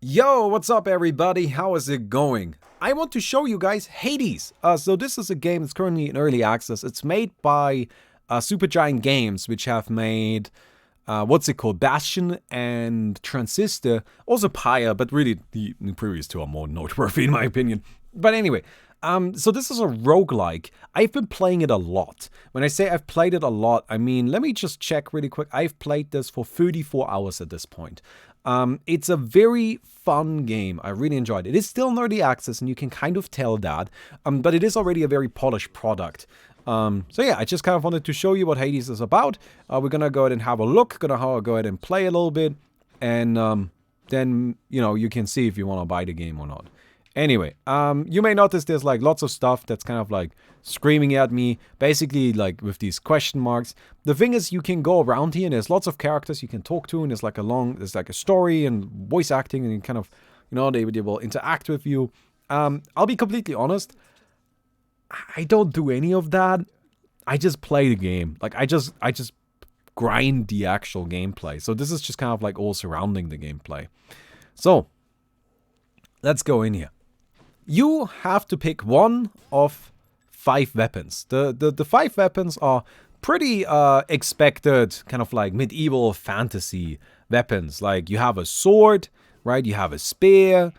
Yo, what's up everybody? How is it going? I want to show you guys Hades. So this is a game that's currently in early access. It's made by Supergiant Games, which have made, what's it called? Bastion and Transistor. Also Pyre, but really the previous two are more noteworthy in my opinion. But anyway, so this is a roguelike. I've been playing it a lot. When I say I've played it a lot, I mean, let me just check really quick. I've played this for 34 hours at this point. It's a very fun game. I really enjoyed it. It is still in early access, and you can kind of tell that. But it is already a very polished product. So yeah, I just kind of wanted to show you what Hades is about. We're gonna go ahead and have a look. Gonna go ahead and play a little bit. And then, you know, you can see if you want to buy the game or not. Anyway, you may notice there's like lots of stuff that's kind of like screaming at me, basically like with these question marks. The thing is, you can go around here and there's lots of characters you can talk to, and there's like a story and voice acting, and you kind of, you know, they will interact with you. I'll be completely honest, I don't do any of that. I just play the game. Like I just grind the actual gameplay. So this is just kind of like all surrounding the gameplay. So let's go in here. You have to pick one of 5 weapons. The 5 weapons are pretty expected, kind of like medieval fantasy weapons. Like you have a sword, right? You have a spear,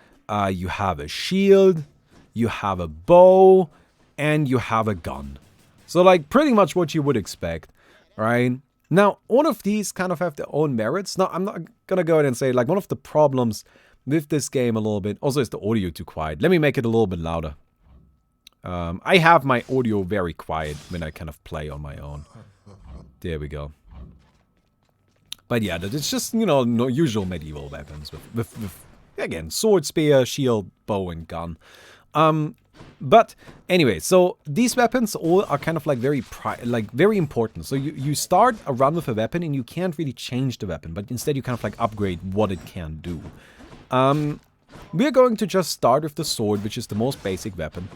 you have a shield, you have a bow, and you have a gun. So like pretty much what you would expect, right? Now, all of these kind of have their own merits. Now, I'm not gonna go ahead and say like one of the problems with this game a little bit. Also, is the audio too quiet? Let me make it a little bit louder. I have my audio very quiet when I kind of play on my own. There we go. But yeah, it's just, you know, no usual medieval weapons with again, sword, spear, shield, bow, and gun. But anyway, so these weapons all are kind of like very important. So you start a run with a weapon and you can't really change the weapon, but instead you kind of like upgrade what it can do. We're going to just start with the sword, which is the most basic weapon,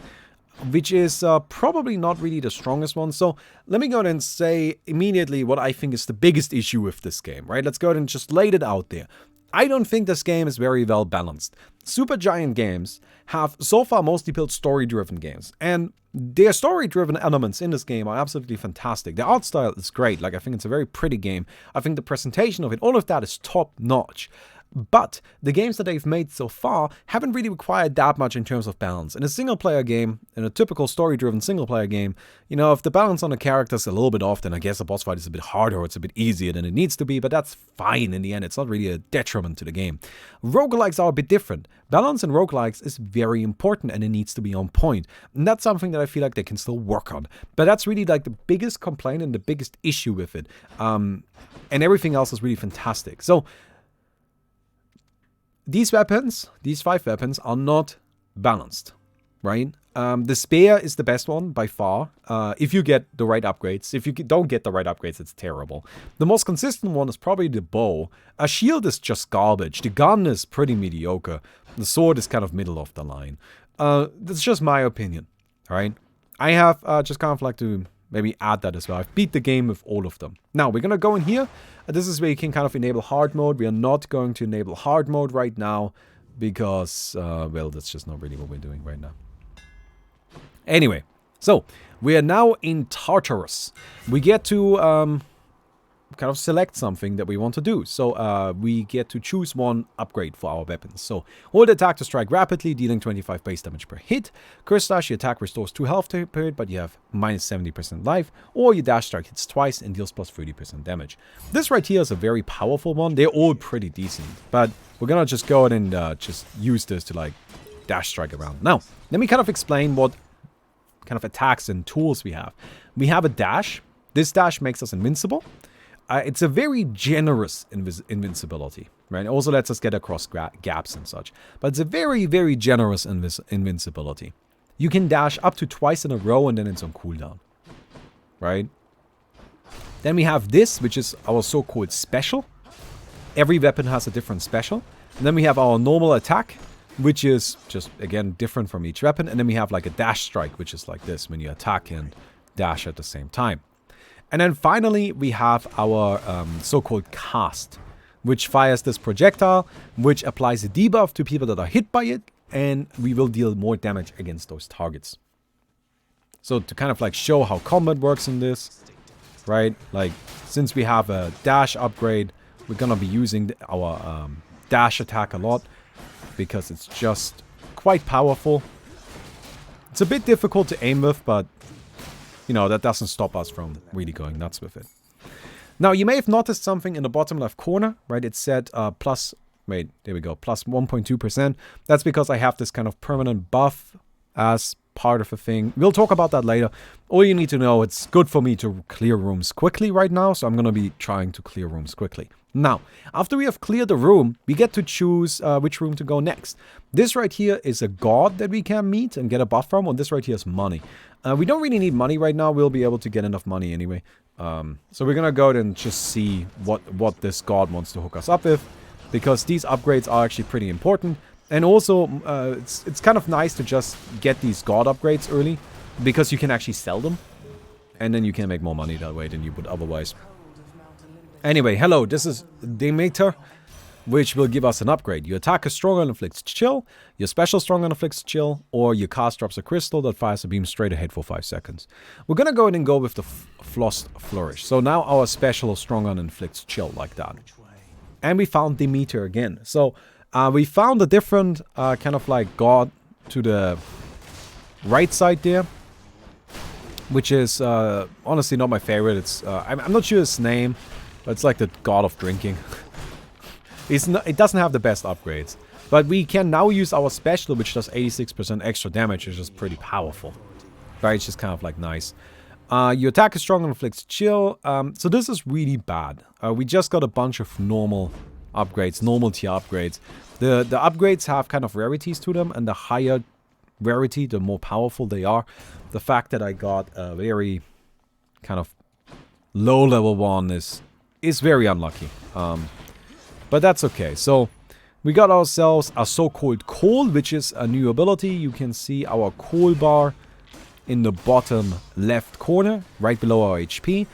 which is probably not really the strongest one. So let me go ahead and say immediately what I think is the biggest issue with this game, right? Let's go ahead and just lay it out there. I don't think this game is very well balanced. Supergiant Games have so far mostly built story-driven games, and their story-driven elements in this game are absolutely fantastic. The art style is great. Like, I think it's a very pretty game. I think the presentation of it, all of that is top-notch. But the games that they've made so far haven't really required that much in terms of balance. In a single-player game, in a typical story-driven single-player game, you know, if the balance on the characters is a little bit off, then I guess the boss fight is a bit harder or it's a bit easier than it needs to be, but that's fine in the end. It's not really a detriment to the game. Roguelikes are a bit different. Balance in roguelikes is very important and it needs to be on point. And that's something that I feel like they can still work on. But that's really like the biggest complaint and the biggest issue with it. And everything else is really fantastic. So these weapons, these 5 weapons, are not balanced, right? The spear is the best one by far, if you get the right upgrades. If you don't get the right upgrades, it's terrible. The most consistent one is probably the bow. A shield is just garbage. The gun is pretty mediocre. The sword is kind of middle of the line. That's just my opinion, right? I have just kind of like to maybe add that as well. I've beat the game with all of them. Now, we're going to go in here. This is where you can kind of enable hard mode. We are not going to enable hard mode right now because, well, that's just not really what we're doing right now. Anyway, so we are now in Tartarus. We get to kind of select something that we want to do. So we get to choose one upgrade for our weapons. So hold attack to strike rapidly, dealing 25 base damage per hit. Curse Slash, your attack restores 2 health per hit, but you have minus 70% life. Or your dash strike hits twice and deals plus 30% damage. This right here is a very powerful one. They're all pretty decent, but we're gonna just go ahead and just use this to like dash strike around. Now, let me kind of explain what kind of attacks and tools we have. We have a dash. This dash makes us invincible. It's a very generous invincibility, right? It also lets us get across gaps and such. But it's a very, very generous invincibility. You can dash up to twice in a row and then it's on cooldown, right? Then we have this, which is our so-called special. Every weapon has a different special. And then we have our normal attack, which is just, again, different from each weapon. And then we have like a dash strike, which is like this, when you attack and dash at the same time. And then finally, we have our so-called cast. which fires this projectile, which applies a debuff to people that are hit by it, and we will deal more damage against those targets. So to kind of like show how combat works in this, right? Like, since we have a dash upgrade, we're gonna be using our dash attack a lot, because it's just quite powerful. It's a bit difficult to aim with, but, you know, that doesn't stop us from really going nuts with it. Now, you may have noticed something in the bottom left corner, right? It said plus 1.2%. That's because I have this kind of permanent buff as part of a thing. We'll talk about that later. All you need to know, it's good for me to clear rooms quickly right now, so I'm going to be trying to clear rooms quickly. Now, after we have cleared the room, we get to choose which room to go next. This right here is a god that we can meet and get a buff from, and this right here is money. We don't really need money right now. We'll be able to get enough money anyway. So we're going to go ahead and just see what this god wants to hook us up with, because these upgrades are actually pretty important. And also, it's kind of nice to just get these god upgrades early, because you can actually sell them. And then you can make more money that way than you would otherwise. Anyway, hello, this is Demeter, which will give us an upgrade. Your attack is stronger and inflicts chill, your special stronger and inflicts chill, or your cast drops a crystal that fires a beam straight ahead for 5 seconds. We're gonna go ahead and go with the Flossed Flourish. So now our special is stronger and inflicts chill like that. And we found Demeter again. So we found a different kind of like god to the right side there, which is honestly not my favorite. It's I'm not sure his name, but it's like the god of drinking. It doesn't have the best upgrades, but we can now use our special, which does 86% extra damage, which is pretty powerful. Right, it's just kind of like nice. Your attack is strong and inflicts chill. So this is really bad. We just got a bunch of normal upgrades, normal tier upgrades. The upgrades have kind of rarities to them, and the higher rarity, the more powerful they are. The fact that I got a very kind of low level one is very unlucky. But that's okay. So we got ourselves a so-called coal, which is a new ability. You can see our coal bar in the bottom left corner, right below our HP.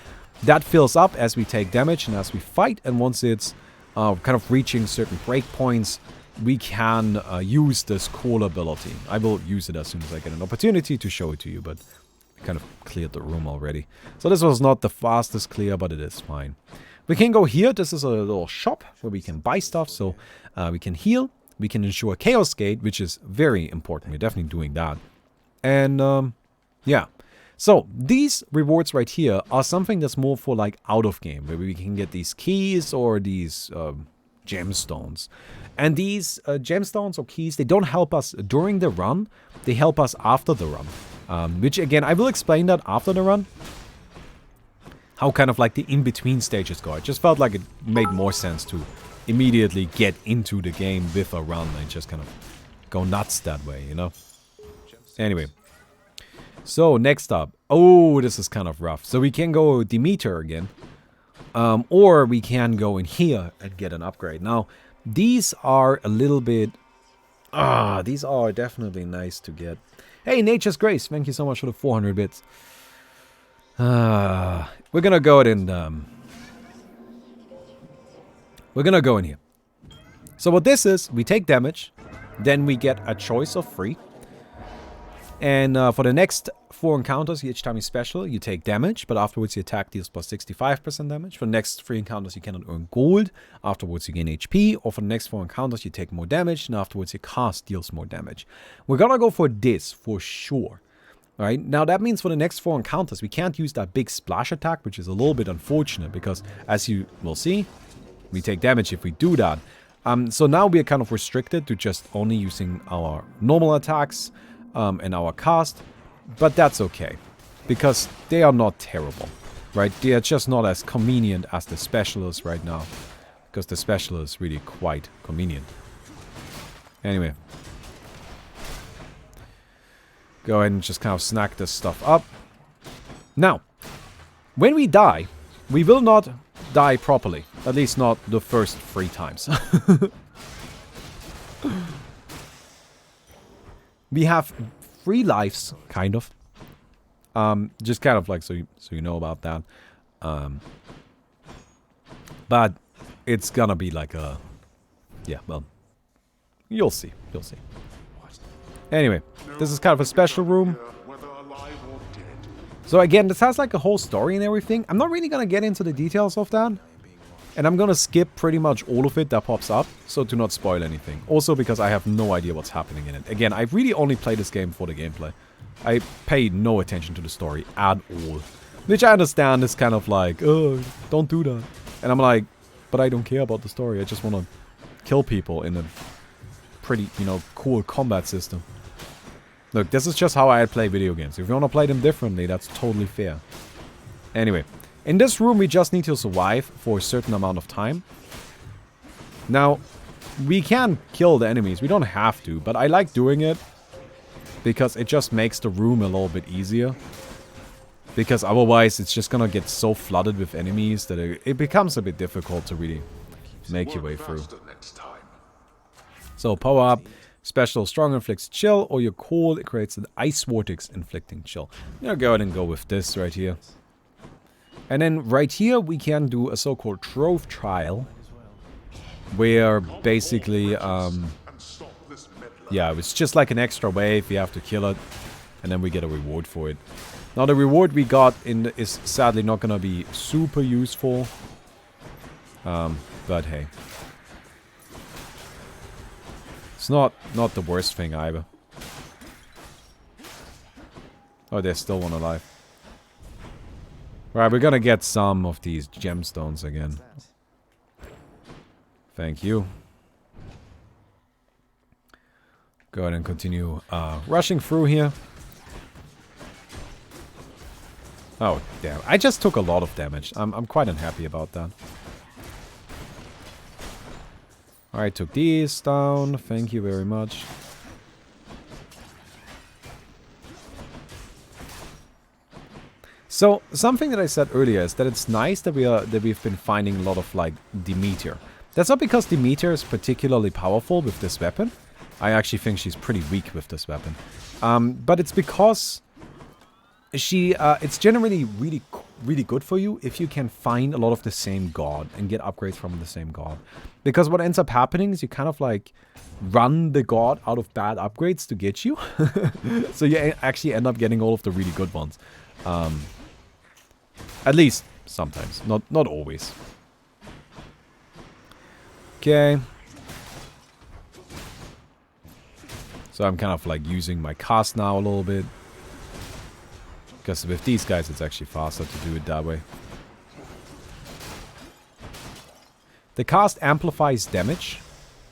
That fills up as we take damage and as we fight. And once it's kind of reaching certain breakpoints, we can use this coal ability. I will use it as soon as I get an opportunity to show it to you, but I kind of cleared the room already. So this was not the fastest clear, but it is fine. We can go here. This is a little shop where we can buy stuff. So we can heal. We can ensure Chaos Gate, which is very important. We're definitely doing that. And yeah. So these rewards right here are something that's more for like out of game, where we can get these keys or these gemstones. And these gemstones or keys, they don't help us during the run. They help us after the run. Which again, I will explain that after the run. How kind of like the in-between stages go. I just felt like it made more sense to immediately get into the game with a run and just kind of go nuts that way, you know? Anyway. So, next up. Oh, this is kind of rough. So we can go Demeter again. Or we can go in here and get an upgrade. Now, these are a little bit... these are definitely nice to get. Hey, Nature's Grace. Thank you so much for the 400 bits. We're gonna go in. We're gonna go in here. So what this is, we take damage, then we get a choice of 3. And for the next 4 encounters, each time you special, you take damage, but afterwards your attack deals plus 65% damage. For the next 3 encounters, you cannot earn gold. Afterwards, you gain HP. Or for the next 4 encounters, you take more damage, and afterwards your cast deals more damage. We're gonna go for this for sure. Right, now that means for the next 4 encounters, we can't use that big splash attack, which is a little bit unfortunate, because as you will see, we take damage if we do that. So now we are kind of restricted to just only using our normal attacks and our cast, but that's okay, because they are not terrible, right? They are just not as convenient as the specialist right now, because the specialist is really quite convenient. Anyway. Go ahead and just kind of snack this stuff up. Now, when we die, we will not die properly. At least not the first 3 times. We have 3 lives, kind of. Just kind of like so you know about that. But it's gonna be like a... Yeah, well, you'll see. You'll see. Anyway, this is kind of a special room. So again, this has like a whole story and everything. I'm not really gonna get into the details of that. And I'm gonna skip pretty much all of it that pops up, so to not spoil anything. Also because I have no idea what's happening in it. Again, I really only play this game for the gameplay. I pay no attention to the story at all. Which I understand is kind of like, oh, don't do that. And I'm like, but I don't care about the story. I just want to kill people in a pretty, you know, cool combat system. Look, this is just how I play video games. If you want to play them differently, that's totally fair. Anyway, in this room we just need to survive for a certain amount of time. Now, we can kill the enemies. We don't have to, but I like doing it because it just makes the room a little bit easier. Because otherwise it's just gonna get so flooded with enemies that it becomes a bit difficult to really make your way through. So power up. Special strong inflicts chill, or your cold, it creates an ice vortex inflicting chill. I'm gonna go ahead and go with this right here. And then right here we can do a so-called trove trial. Where basically, yeah, it's just like an extra wave, you have to kill it. And then we get a reward for it. Now the reward we got is sadly not gonna be super useful. But hey. It's not the worst thing either. Oh, there's still one alive. Right, we're gonna get some of these gemstones again. Thank you. Go ahead and continue rushing through here. Oh, damn. I just took a lot of damage. I'm quite unhappy about that. Alright, took these down. Thank you very much. So, something that I said earlier is that it's nice that we've been finding a lot of, like, Demeter. That's not because Demeter is particularly powerful with this weapon. I actually think she's pretty weak with this weapon. But it's because it's generally really good for you if you can find a lot of the same god and get upgrades from the same god. Because what ends up happening is you kind of like run the god out of bad upgrades to get you. So you actually end up getting all of the really good ones. At least sometimes, not always. Okay. So I'm kind of like using my cast now a little bit. Because with these guys it's actually faster to do it that way. The cast amplifies damage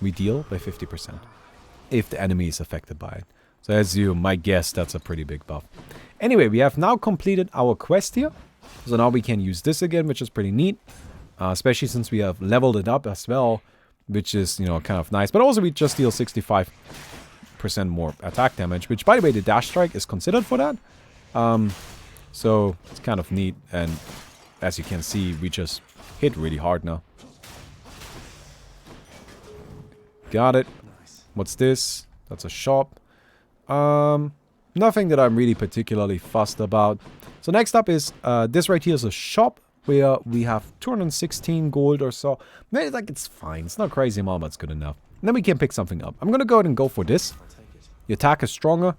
we deal by 50% if the enemy is affected by it. So as you might guess, that's a pretty big buff. Anyway, we have now completed our quest here. So now we can use this again, which is pretty neat. Especially since we have leveled it up as well, which is, you know, kind of nice. But also we just deal 65% more attack damage, which by the way, the dash strike is considered for that. So it's kind of neat, and as you can see, we just hit really hard now. Got it. What's this? That's a shop. Nothing that I'm really particularly fussed about. So next up is, this right here is a shop where we have 216 gold or so. Maybe like it's fine. It's not crazy amount, but it's good enough. And then we can pick something up. I'm gonna go ahead and go for this. Your attack is stronger.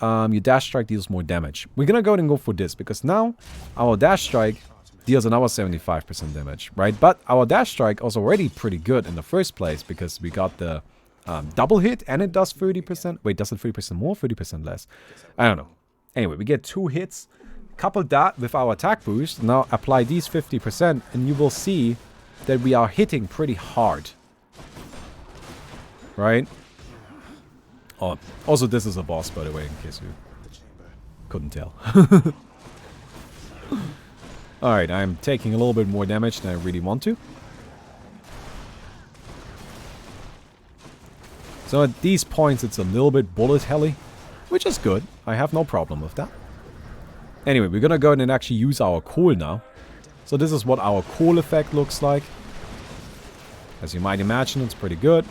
Your dash strike deals more damage. We're gonna go ahead and go for this because now our dash strike deals another 75% damage, right? But our dash strike was already pretty good in the first place because we got the double hit and it does 30%. Wait, does it 30% more? 30% less? I don't know. Anyway, we get 2 hits. Couple that with our attack boost. Now apply these 50% and you will see that we are hitting pretty hard. Right? Oh, also this is a boss, by the way, in case you couldn't tell. Alright, I'm taking a little bit more damage than I really want to. So at these points it's a little bit bullet helly, which is good. I have no problem with that. Anyway, we're gonna go ahead and actually use our coal now. So this is what our coal effect looks like. As you might imagine, it's pretty good.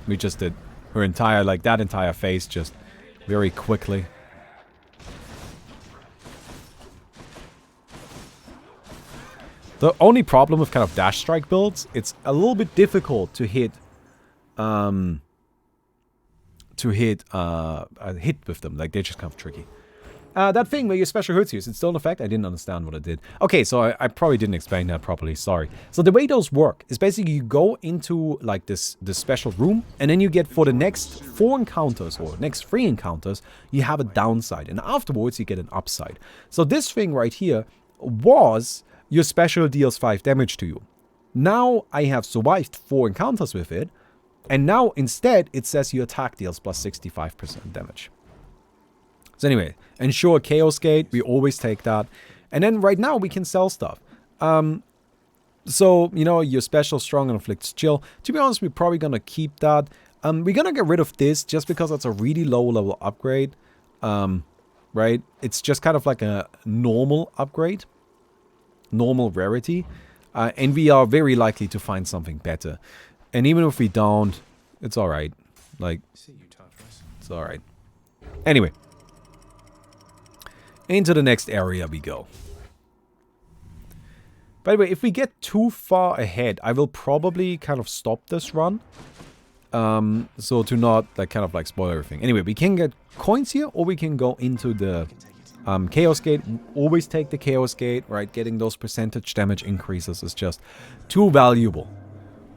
We just did her entire, like that entire face just very quickly. The only problem with kind of dash strike builds, it's a little bit difficult to hit a hit with them. Like, they're just kind of tricky. That thing where your special hurts you, is it still in effect? I didn't understand what it did. Okay, so I probably didn't explain that properly, sorry. So the way those work is basically you go into like this special room, and then you get for the next 4 encounters, or next 3 encounters, you have a downside, and afterwards you get an upside. So this thing right here was your special deals 5 damage to you. Now I have survived 4 encounters with it, and now instead it says your attack deals plus 65% damage. So anyway, ensure Chaos Gate, we always take that. And then right now we can sell stuff. So, you know, your special strong and inflicts chill. To be honest, we're probably going to keep that. We're going to get rid of this just because it's a really low level upgrade. Right? It's just kind of like a normal upgrade. Normal rarity. And we are very likely to find something better. And even if we don't, it's alright. Like, it's alright. Anyway. Into the next area we go. By the way, if we get too far ahead, I will probably kind of stop this run. So to not like kind of like spoil everything. Anyway, we can get coins here, or we can go into the Chaos Gate. Always take the Chaos Gate, right? Getting those percentage damage increases is just too valuable.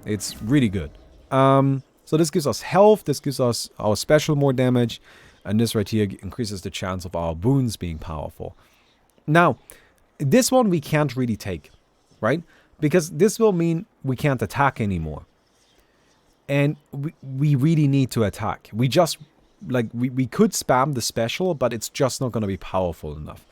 It's really good. So this gives us health, this gives us our special more damage. And this right here increases the chance of our wounds being powerful. Now, this one we can't really take, right? Because this will mean we can't attack anymore. And we really need to attack. We just, like, we could spam the special, but it's just not going to be powerful enough.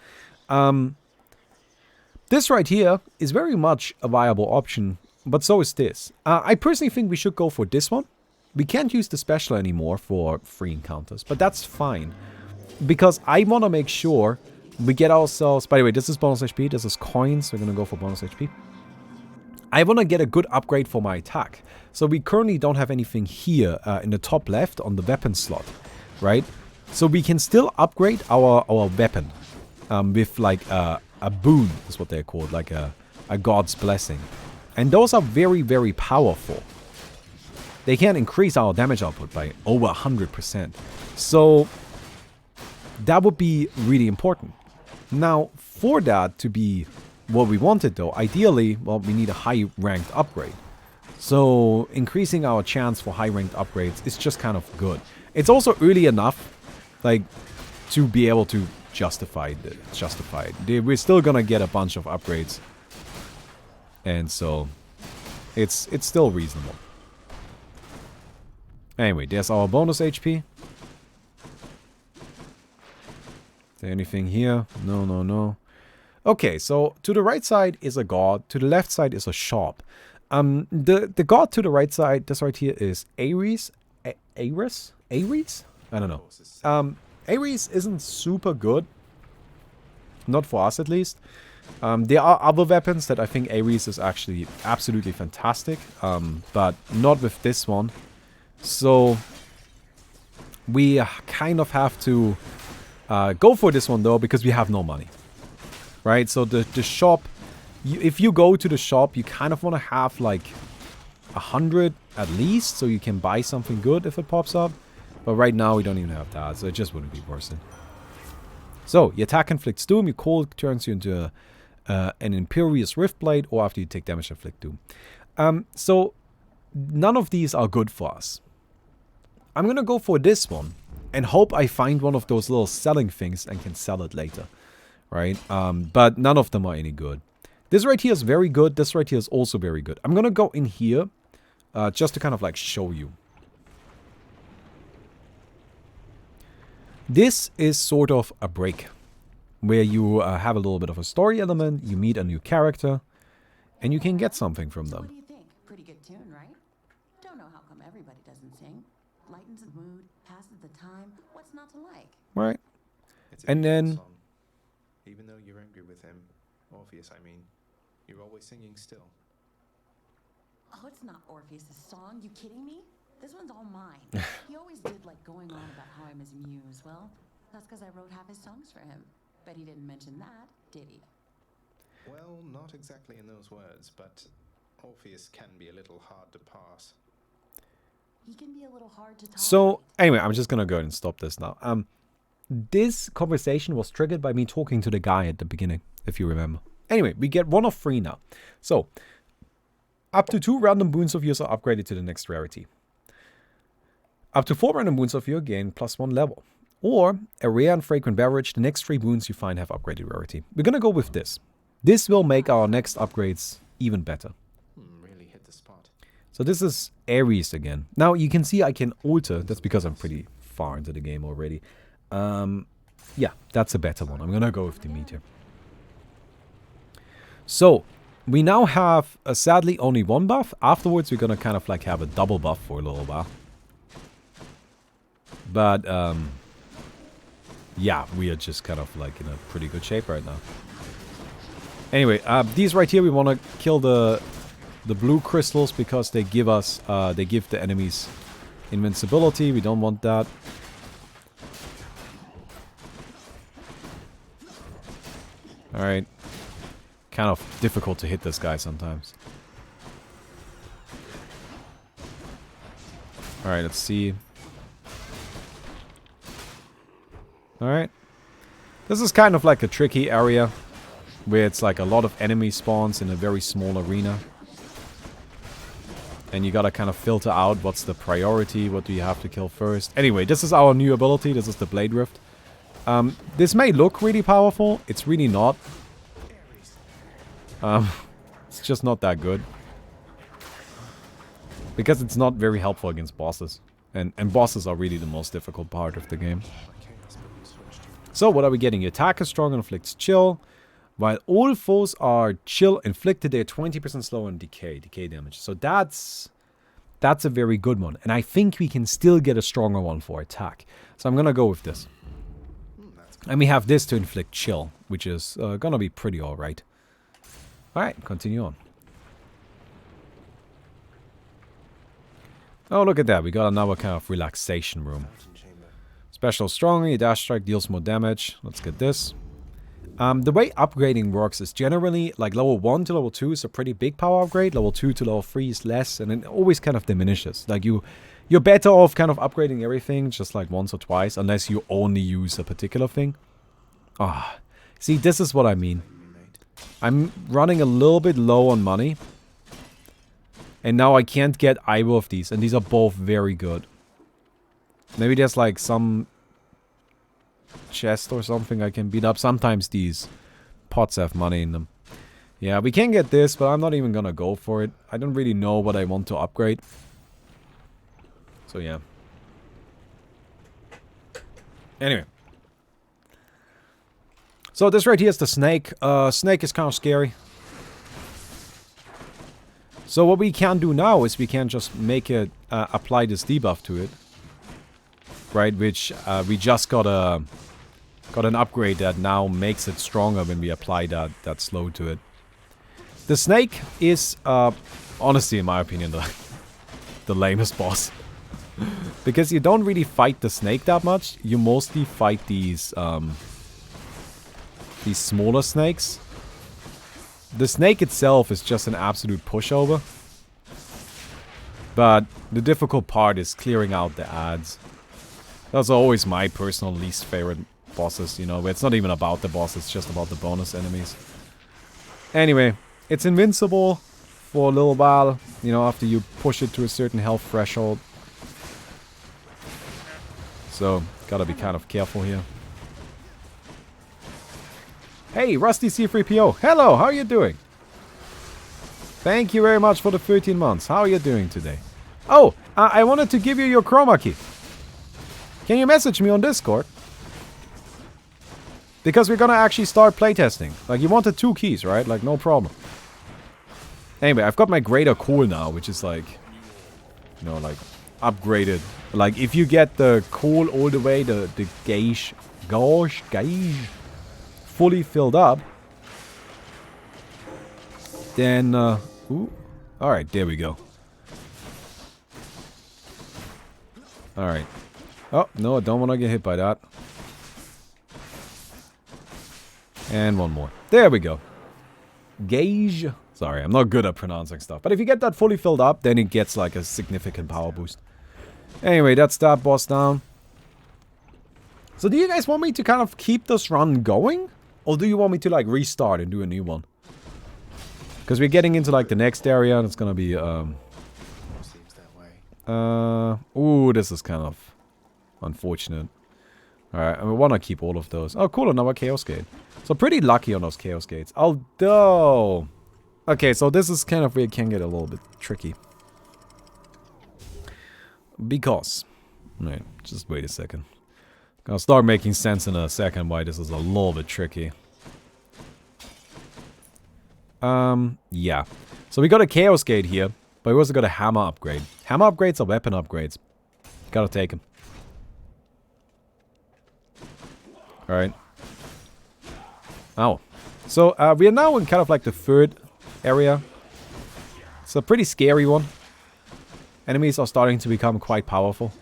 This right here is very much a viable option, but so is this. I personally think we should go for this one. We can't use the special anymore for 3 encounters, but that's fine. Because I want to make sure we get ourselves... By the way, this is bonus HP, this is coins, so we're going to go for bonus HP. I want to get a good upgrade for my attack. So we currently don't have anything here in the top left on the weapon slot, right? So we can still upgrade our weapon with like a boon, is what they're called, like a god's blessing. And those are very, very powerful. They can increase our damage output by over 100%. So that would be really important. Now, for that to be what we wanted though, ideally, well, we need a high ranked upgrade. So increasing our chance for high ranked upgrades is just kind of good. It's also early enough, like, to be able to justify it. We're still gonna get a bunch of upgrades. And so it's still reasonable. Anyway, there's our bonus HP. Is there anything here? No, no, no. Okay, so to the right side is a god. To the left side is a shop. The god to the right side, this right here, is Ares. Ares? Ares? I don't know. Ares isn't super good. Not for us, at least. There are other weapons that I think Ares is actually absolutely fantastic. But not with this one. So we kind of have to go for this one though, because we have no money, right? So the shop, if you go to the shop, you kind of want to have like 100 at least, so you can buy something good if it pops up. But right now we don't even have that, so it just wouldn't be worth it. So your attack inflicts doom, your cold turns you into an Imperious Rift Blade, or after you take damage inflict doom. So none of these are good for us. I'm gonna go for this one and hope I find one of those little selling things and can sell it later, right? But none of them are any good. This right here is very good. This right here is also very good. I'm gonna go in here just to kind of like show you. This is sort of a break where you have a little bit of a story element, you meet a new character, and you can get something from them. What do you think? Pretty good tune, right? Don't know how come everybody doesn't sing. Lightens the mood, passes the time. What's not to like? Right. It's a And then song. Even though you're angry with him, Orpheus, I mean, you're always singing still. Oh, it's not Orpheus' song. You kidding me? This one's all mine. He always did like going on about how I'm his muse. Well, that's because I wrote half his songs for him. Bet he didn't mention that, did he? Well, not exactly in those words, but Orpheus can be a little hard to pass. He can be a little hard to tolerate. So, anyway, I'm just gonna go ahead and stop this now. This conversation was triggered by me talking to the guy at the beginning, if you remember. Anyway, we get 1 of 3 now. So, up to 2 random boons of yours are upgraded to the next rarity. Up to 4 random boons of yours gain +1 level. Or, a rare and fragrant beverage, the next 3 boons you find have upgraded rarity. We're gonna go with this. This will make our next upgrades even better. Really hit the spot. So this is Ares again. Now, you can see I can alter. That's because I'm pretty far into the game already. Yeah, that's a better one. I'm gonna go with the meteor. So, we now have, sadly, only 1 buff. Afterwards, we're gonna kind of like have a double buff for a little while. But, yeah, we are just kind of like in a pretty good shape right now. Anyway, these right here, we want to kill the blue crystals because they give us, they give the enemies invincibility. We don't want that. Alright. Kind of difficult to hit this guy sometimes. Alright, let's see. Alright. This is kind of like a tricky area, where it's like a lot of enemy spawns in a very small arena. And you gotta kind of filter out what's the priority, what do you have to kill first. Anyway, this is our new ability, this is the Blade Rift. This may look really powerful, it's really not. It's just not that good. Because it's not very helpful against bosses. And bosses are really the most difficult part of the game. So, what are we getting? Your attack is strong and inflicts chill. While all foes are chill inflicted, they're 20% slower on decay damage. So that's a very good one. And I think we can still get a stronger one for attack. So I'm gonna go with this. And we have this to inflict chill, which is gonna be pretty alright. Alright, continue on. Oh, look at that. We got another kind of relaxation room. Special strongly, dash strike deals more damage. Let's get this. The way upgrading works is generally like level 1 to level 2 is a pretty big power upgrade. Level 2 to level 3 is less, and it always kind of diminishes. Like you're better off kind of upgrading everything just like once or twice, unless you only use a particular thing. Ah, see, this is what I mean. I'm running a little bit low on money. And now I can't get either of these, and these are both very good. Maybe there's like some chest or something I can beat up. Sometimes these pots have money in them. Yeah, we can get this, but I'm not even gonna go for it. I don't really know what I want to upgrade. So yeah. Anyway. So this right here is the snake. Snake is kind of scary. So what we can do now is we can just make it, apply this debuff to it. Right, which we just got an upgrade that now makes it stronger when we apply that slow to it. The snake is, honestly, in my opinion, the lamest boss. Because you don't really fight the snake that much. You mostly fight these smaller snakes. The snake itself is just an absolute pushover. But the difficult part is clearing out the ads. Those are always my personal least favorite bosses, you know, where it's not even about the boss, it's just about the bonus enemies. Anyway, it's invincible for a little while, you know, after you push it to a certain health threshold. So, gotta be kind of careful here. Hey, Rusty C3PO. Hello, how are you doing? Thank you very much for the 13 months. How are you doing today? Oh, I wanted to give you your chroma key. Can you message me on Discord? Because we're gonna actually start playtesting. Like, you wanted 2 keys, right? Like, no problem. Anyway, I've got my greater core now, which is like, you know, like, upgraded. Like, if you get the core all the way, the gauge, fully filled up, then, ooh, alright, there we go. Alright. Oh, no, I don't want to get hit by that. And one more. There we go. gauge. Sorry, I'm not good at pronouncing stuff. But if you get that fully filled up, then it gets like a significant power boost. Anyway, that's that boss down. So do you guys want me to kind of keep this run going? Or do you want me to like restart and do a new one? Because we're getting into like the next area and it's gonna be Seems that way. ooh, this is kind of unfortunate. Alright, and we want to keep all of those. Oh, cool, another Chaos Gate. So pretty lucky on those Chaos Gates. Although... Okay, so this is kind of where it can get a little bit tricky. Because... Wait, just wait a second. Gonna start making sense in a second why this is a little bit tricky. Yeah. So we got a Chaos Gate here, but we also got a Hammer upgrade. Hammer upgrades are weapon upgrades. Gotta take them. Alright. Oh. So, we are now in kind of like the third area. It's a pretty scary one. Enemies are starting to become quite powerful.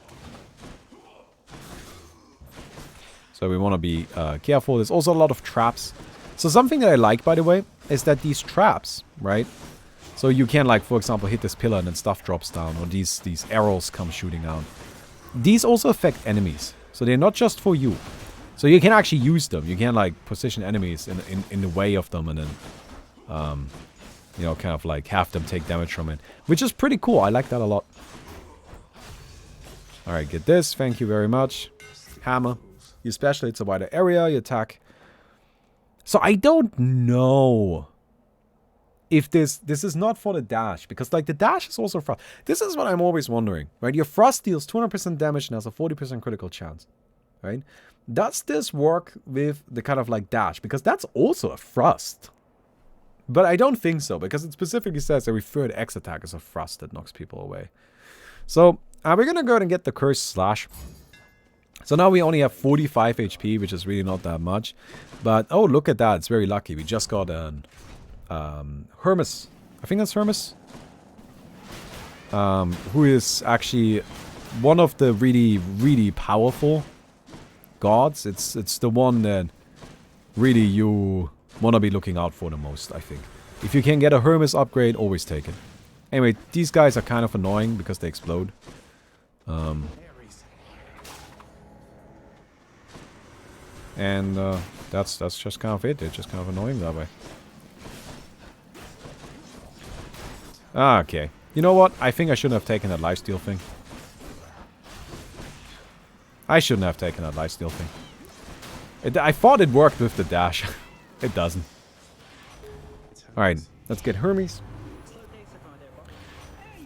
So we want to be careful. There's also a lot of traps. So something that I like, by the way, is that these traps, right? So you can, like, for example, hit this pillar and then stuff drops down. Or these arrows come shooting out. These also affect enemies. So they're not just for you. So you can actually use them. You can, like, position enemies in the way of them and then, you know, kind of, like, have them take damage from it. Which is pretty cool. I like that a lot. Alright, get this. Thank you very much. Hammer. You special, it's a wider area. You attack. So I don't know if this is not for the dash. Because, like, the dash is also frost. This is what I'm always wondering, right? Your frost deals 200% damage and has a 40% critical chance, right? Does this work with the kind of like dash? Because that's also a thrust. But I don't think so, because it specifically says every third X attack is a thrust that knocks people away. So, we're gonna go ahead and get the Cursed Slash. So now we only have 45 HP, which is really not that much. But, oh, look at that. It's very lucky. We just got an Hermes. I think that's Hermes. Who is actually one of the really, really powerful gods. It's the one that really you want to be looking out for the most, I think. If you can get a Hermes upgrade, always take it. Anyway, these guys are kind of annoying because they explode. And that's just kind of it. They're just kind of annoying that way. Ah, okay. You know what? I think I shouldn't have taken that lifesteal thing. I shouldn't have taken that lifesteal thing. I thought it worked with the dash. It doesn't. Alright, let's get Hermes.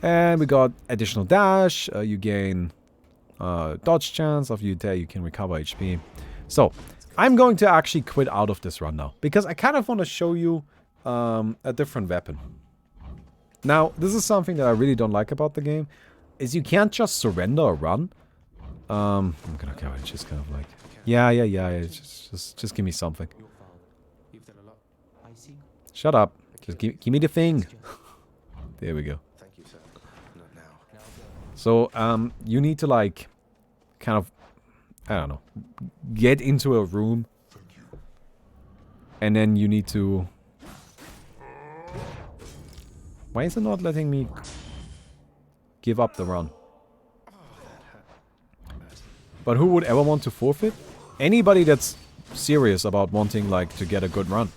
And we got additional dash. You gain dodge chance. After you die, you can recover HP. So, I'm going to actually quit out of this run now. Because I kind of want to show you a different weapon. Now, this is something that I really don't like about the game. Is you can't just surrender a run. I'm gonna go and just kind of like... Yeah. Just give me something. Shut up. Just give me the thing. There we go. Thank you, sir. Not now. So, you need to, like, kind of, I don't know, get into a room. And then you need to... Why is it not letting me give up the run? But who would ever want to forfeit? Anybody that's serious about wanting, like, to get a good run.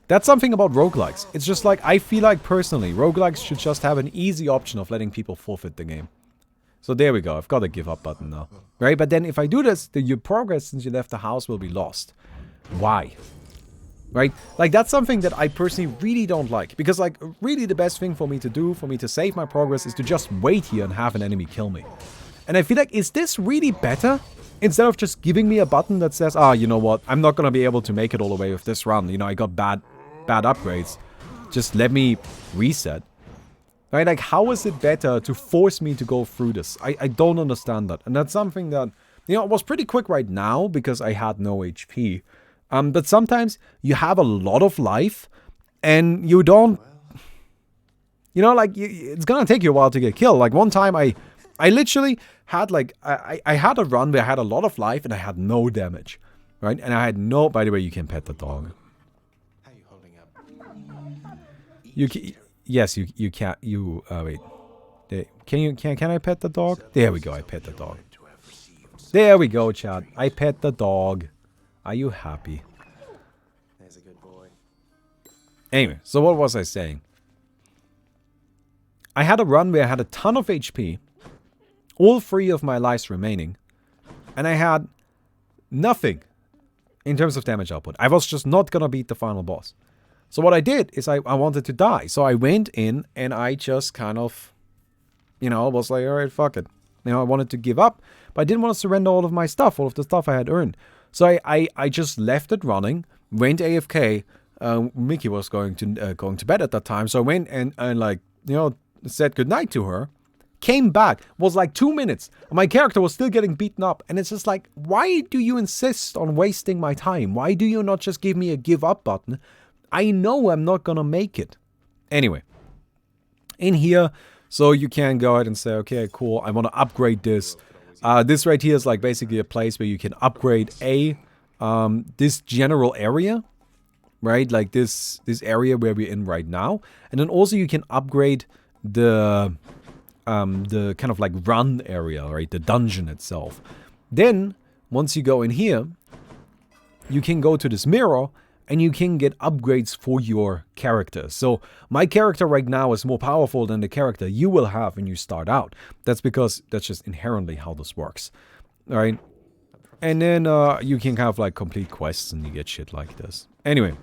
That's something about roguelikes. It's just like, I feel like personally, roguelikes should just have an easy option of letting people forfeit the game. So there we go, I've got a give up button now. Right, but then if I do this, then your progress since you left the house will be lost. Why? Right? Like, that's something that I personally really don't like. Because, like, really the best thing for me to do, for me to save my progress, is to just wait here and have an enemy kill me. And I feel like, is this really better? Instead of just giving me a button that says, ah, you know what, I'm not gonna be able to make it all the way with this run. You know, I got bad upgrades. Just let me reset. Right? Like, how is it better to force me to go through this? I don't understand that. And that's something that, you know, it was pretty quick right now because I had no HP. But sometimes you have a lot of life and you don't, you know, like, it's gonna take you a while to get killed. Like, one time I literally had, like, I had a run where I had a lot of life and I had no damage. Right? And I had no, by the way, you can pet the dog. How you holding up? Yes, you can't. Wait. Can I pet the dog? There we go. I pet the dog. There we go, Chad. I pet the dog. Are you happy? There's a good boy. Anyway, so what was I saying? I had a run where I had a ton of HP, all 3 of my lives remaining, and I had nothing in terms of damage output. I was just not gonna beat the final boss. So what I did is I wanted to die. So I went in and I just kind of, you know, was like, alright, fuck it. You know, I wanted to give up, but I didn't want to surrender all of my stuff, all of the stuff I had earned. So I just left it running, went AFK. Mickey was going to bed at that time, so I went and like, you know, said goodnight to her. Came back, was like 2 minutes, and my character was still getting beaten up. And it's just like, why do you insist on wasting my time? Why do you not just give me a give up button? I know I'm not gonna make it. Anyway, in here, so you can go ahead and say, okay, cool, I want to upgrade this. This right here is like basically a place where you can upgrade this general area, right? Like this area where we're in right now. And then also you can upgrade the kind of like run area, right? The dungeon itself. Then, once you go in here, you can go to this mirror and you can get upgrades for your character. So, my character right now is more powerful than the character you will have when you start out. That's because that's just inherently how this works, right? And then you can kind of like complete quests and you get shit like this. Anyway.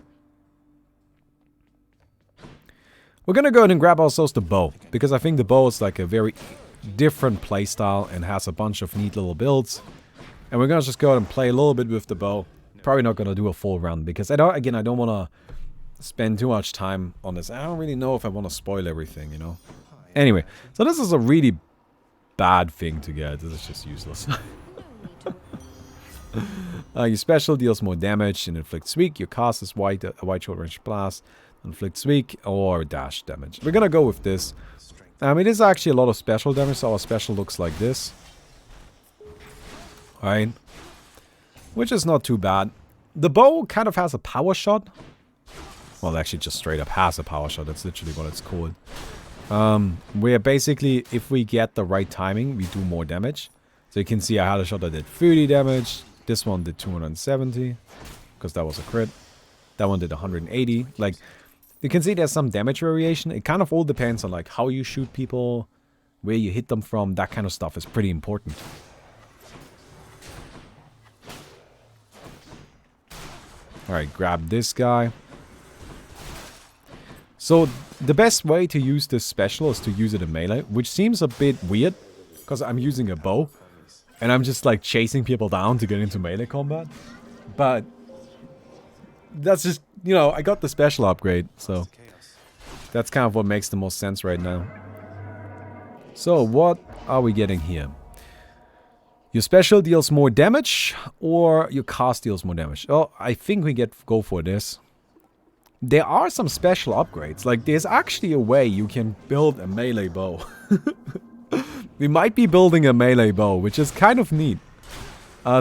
We're gonna go ahead and grab ourselves the bow, because I think the bow is like a very different playstyle and has a bunch of neat little builds. And we're gonna just go ahead and play a little bit with the bow. Probably not gonna do a full run, because I don't wanna spend too much time on this. I don't really know if I wanna spoil everything, you know? Anyway, so this is a really bad thing to get. This is just useless. Your special deals more damage and inflicts weak. Your cast is wide short range blast. Inflicts weak or dash damage. We're gonna go with this. It is actually a lot of special damage, so our special looks like this. Right? Which is not too bad. The bow kind of has a power shot. Well, actually just straight up has a power shot. That's literally what it's called. Where basically, if we get the right timing, we do more damage. So you can see I had a shot that did 30 damage. This one did 270. Because that was a crit. That one did 180. Like, you can see there's some damage variation. It kind of all depends on like how you shoot people, where you hit them from. That kind of stuff is pretty important. Alright, grab this guy. So, the best way to use this special is to use it in melee, which seems a bit weird, because I'm using a bow, and I'm just like chasing people down to get into melee combat. But that's just, you know, I got the special upgrade, so that's kind of what makes the most sense right now. So, what are we getting here? Your special deals more damage, or your cast deals more damage? Oh, I think we go for this. There are some special upgrades. Like, there's actually a way you can build a melee bow. We might be building a melee bow, which is kind of neat.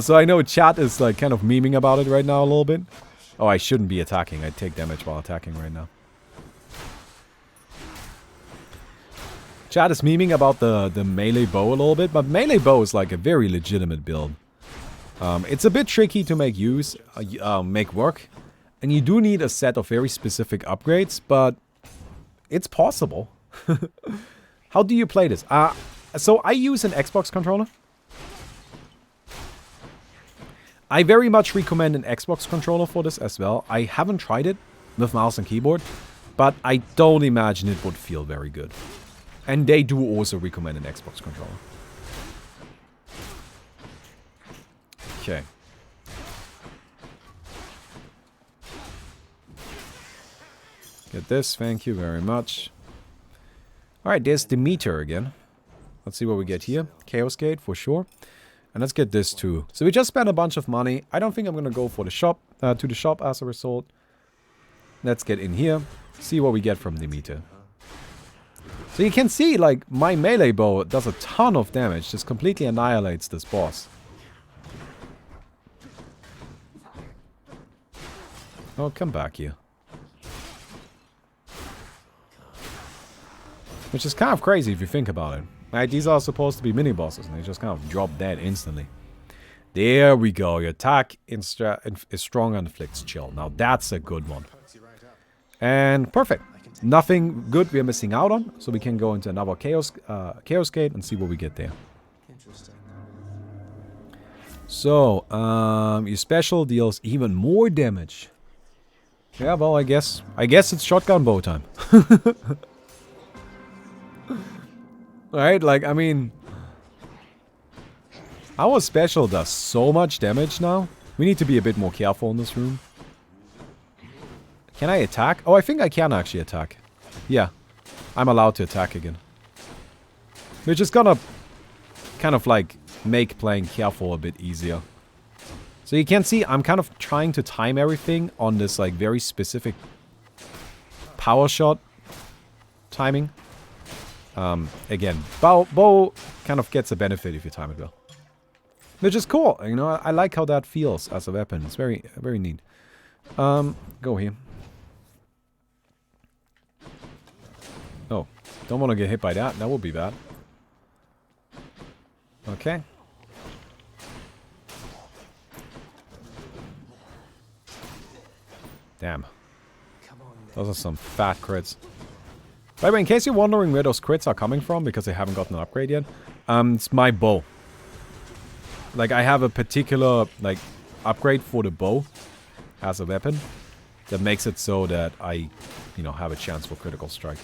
So I know chat is like kind of memeing about it right now a little bit. Oh, I shouldn't be attacking. I take damage while attacking right now. Chat is memeing about the melee bow a little bit, but melee bow is like a very legitimate build. It's a bit tricky to make work, and you do need a set of very specific upgrades, but it's possible. How do you play this? So I use an Xbox controller. I very much recommend an Xbox controller for this as well. I haven't tried it with mouse and keyboard, but I don't imagine it would feel very good. And they do also recommend an Xbox controller. Okay. Get this, thank you very much. Alright, there's the meter again. Let's see what we get here. Chaos Gate, for sure. And let's get this too. So we just spent a bunch of money. I don't think I'm gonna go for the shop, to the shop as a result. Let's get in here. See what we get from the meter. So you can see, like, my melee bow does a ton of damage. Just completely annihilates this boss. Oh, come back here. Which is kind of crazy if you think about it. Right, these are supposed to be mini-bosses, and they just kind of drop dead instantly. There we go. Your attack is strong and inflicts chill. Now that's a good one. And perfect. Nothing good we are missing out on, so we can go into another Chaos Gate and see what we get there. Interesting. So, your special deals even more damage. Yeah, well, I guess it's shotgun bow time. Right? Like, I mean, our special does so much damage now. We need to be a bit more careful in this room. Can I attack? Oh, I think I can actually attack. Yeah, I'm allowed to attack again. Which is gonna kind of like make playing careful a bit easier. So you can see I'm kind of trying to time everything on this like very specific power shot timing. Again, bow kind of gets a benefit if you time it well. Which is cool, you know, I like how that feels as a weapon. It's very, very neat. Go here. Oh, don't want to get hit by that. That would be bad. Okay. Damn. Those are some fat crits. By the way, in case you're wondering where those crits are coming from, because I haven't gotten an upgrade yet, it's my bow. Like, I have a particular, like, upgrade for the bow as a weapon that makes it so that I, you know, have a chance for critical strike.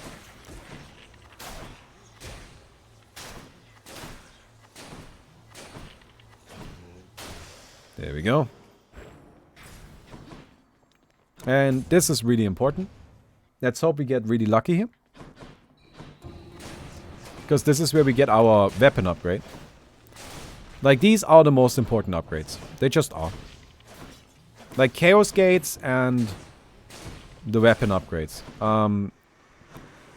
There we go. And this is really important. Let's hope we get really lucky here. Because this is where we get our weapon upgrade. Like, these are the most important upgrades. They just are. Like, Chaos Gates and the weapon upgrades.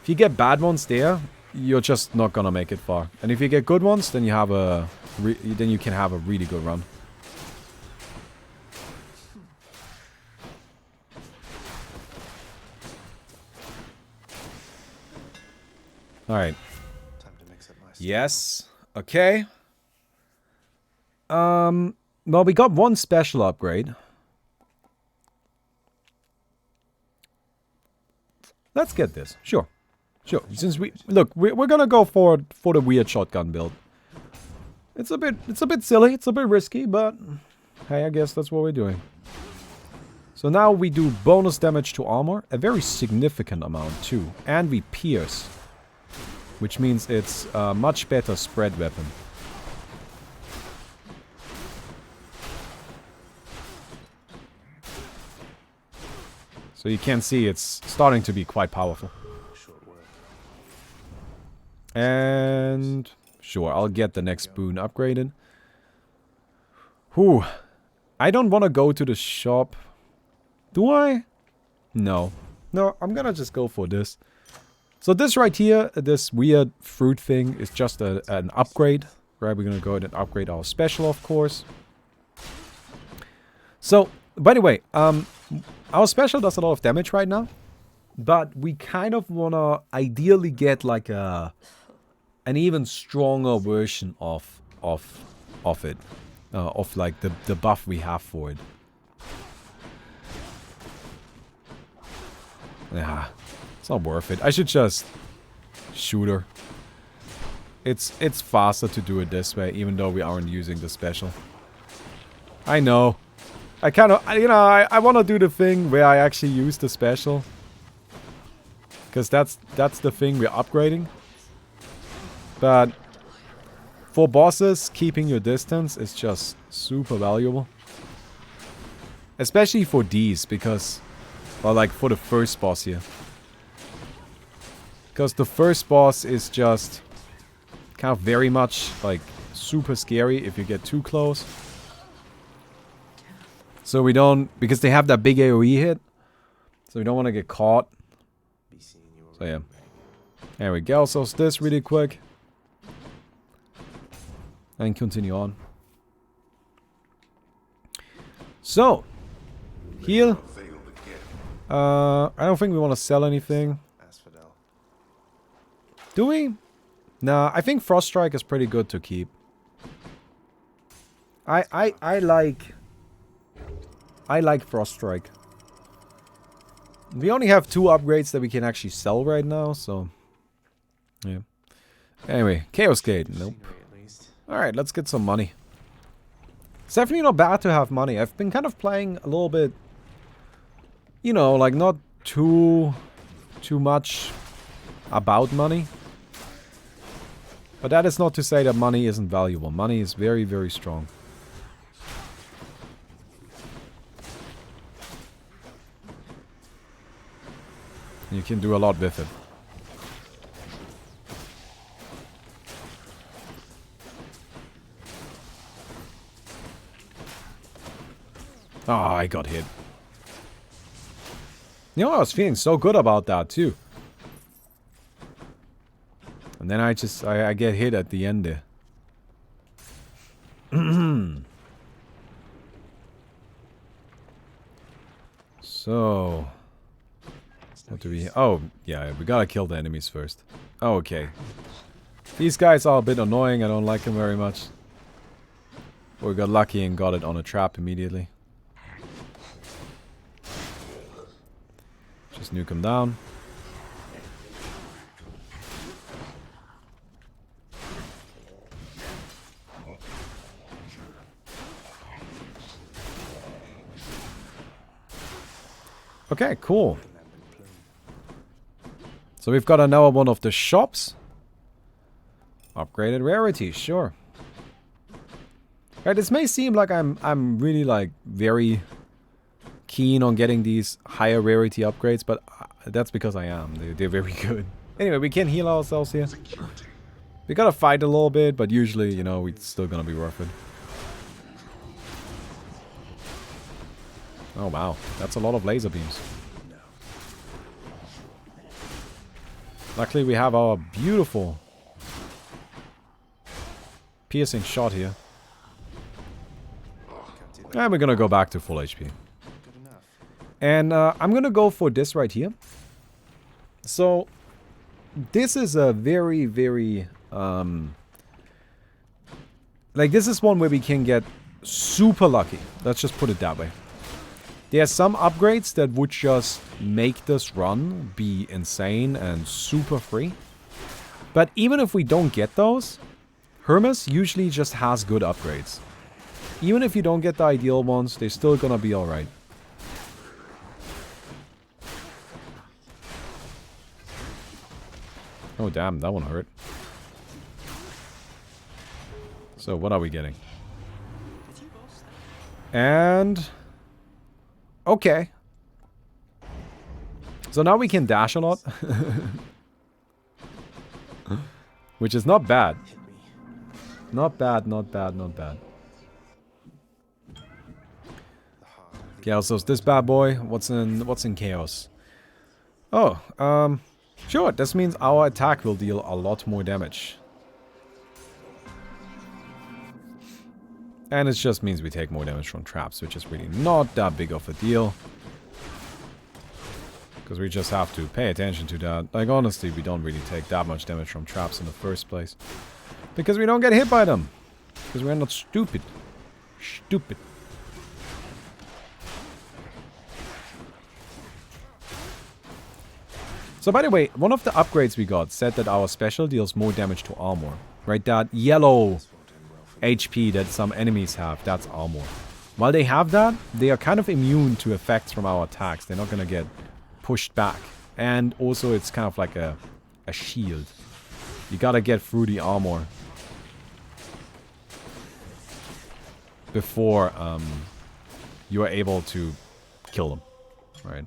If you get bad ones there, you're just not gonna make it far. And if you get good ones, then you have then you can have a really good run. Alright. Yes. Okay. Well, we got one special upgrade. Let's get this. Sure. Sure. Since we're gonna go for the weird shotgun build. It's a bit silly, it's a bit risky, but hey, I guess that's what we're doing. So now we do bonus damage to armor, a very significant amount too, and we pierce. Which means it's a much better spread weapon. So you can see it's starting to be quite powerful. And sure, I'll get the next boon upgraded. Whew. I don't want to go to the shop. Do I? No. No, I'm gonna just go for this. So this right here, this weird fruit thing, is just an upgrade. Right, we're gonna go ahead and upgrade our special, of course. So, by the way, our special does a lot of damage right now. But we kind of wanna ideally get like an even stronger version of it. Of like the buff we have for it. Yeah. It's not worth it. I should just shoot her. It's faster to do it this way, even though we aren't using the special. I know. I kind of, you know, I want to do the thing where I actually use the special. Because that's the thing we're upgrading. But for bosses, keeping your distance is just super valuable. Especially for these, because, well, like for the first boss here. Because the first boss is just kind of very much like super scary if you get too close. So we don't, because they have that big AoE hit. So we don't want to get caught. So yeah. There we go. So this really quick. And continue on. So. Heal. I don't think we want to sell anything. ASPHODEL. Do we? Nah, I think Frost Strike is pretty good to keep. I like Frost Strike. We only have 2 upgrades that we can actually sell right now, so yeah. Anyway, Chaos Gate. Nope. Alright, let's get some money. It's definitely not bad to have money. I've been kind of playing a little bit, you know, like not too much about money. But that is not to say that money isn't valuable. Money is very, very strong. You can do a lot with it. Oh, I got hit. You know, I was feeling so good about that too. And then I get hit at the end there. So, what do we... Oh, yeah, we gotta kill the enemies first. Oh, okay. These guys are a bit annoying, I don't like them very much. We got lucky and got it on a trap immediately. Just nuke him down. Okay, cool. So we've got another one of the shops. Upgraded rarity, sure. Right, this may seem like I'm really like very keen on getting these higher rarity upgrades, but that's because I am. They're very good. Anyway, we can heal ourselves here. We gotta fight a little bit, but usually, you know, it's still gonna be worth it. Oh wow, that's a lot of laser beams. Luckily we have our beautiful piercing shot here. And we're gonna go back to full HP. And I'm gonna go for this right here. So this is a very, very like this is one where we can get super lucky. Let's just put it that way. There are some upgrades that would just make this run be insane and super free. But even if we don't get those, Hermes usually just has good upgrades. Even if you don't get the ideal ones, they're still gonna be alright. Oh damn, that one hurt. So what are we getting? And... okay. So now we can dash a lot. Which is not bad. Not bad, not bad, not bad. Okay, so this bad boy, what's in chaos? Oh, sure, this means our attack will deal a lot more damage. And it just means we take more damage from traps, which is really not that big of a deal. Because we just have to pay attention to that. Like, honestly, we don't really take that much damage from traps in the first place. Because we don't get hit by them. Because we're not stupid. Stupid. So, by the way, one of the upgrades we got said that our special deals more damage to armor. Right, that yellow HP that some enemies have, that's armor. While they have that, they are kind of immune to effects from our attacks. They're not gonna get pushed back. And also it's kind of like a shield. You gotta get through the armor before you are able to kill them. Right?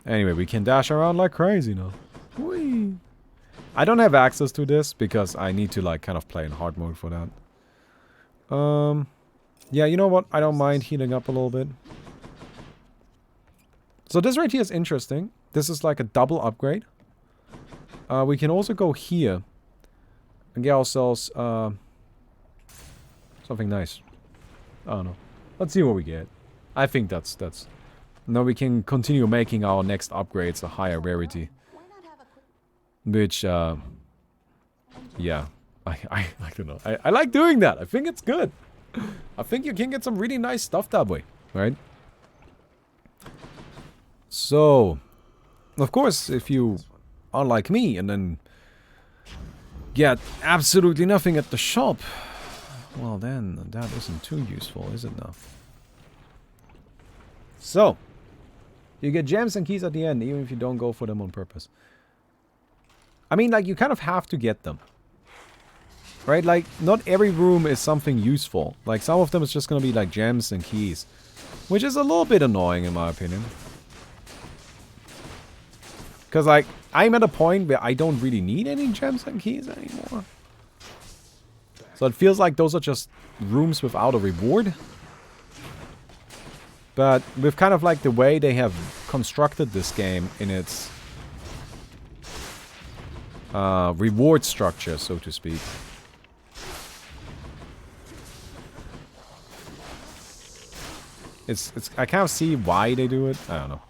Anyway, we can dash around like crazy now. Whee! I don't have access to this because I need to like kind of play in hard mode for that. Yeah, you know what? I don't mind healing up a little bit. So this right here is interesting. This is like a double upgrade. We can also go here and get ourselves something nice. I don't know. Let's see what we get. I think that's... Now we can continue making our next upgrades a higher rarity. Why Which, yeah. I don't know. I like doing that. I think it's good. I think you can get some really nice stuff that way, right? So, of course, if you are like me and then get absolutely nothing at the shop, well then, that isn't too useful, is it now? So, you get gems and keys at the end, even if you don't go for them on purpose. I mean, like, you kind of have to get them. Right? Like, not every room is something useful. Like, some of them is just gonna be, like, gems and keys. Which is a little bit annoying, in my opinion. Because, like, I'm at a point where I don't really need any gems and keys anymore. So it feels like those are just rooms without a reward. But with kind of, like, the way they have constructed this game in its reward structure, so to speak. I kind of see why they do it. I don't know.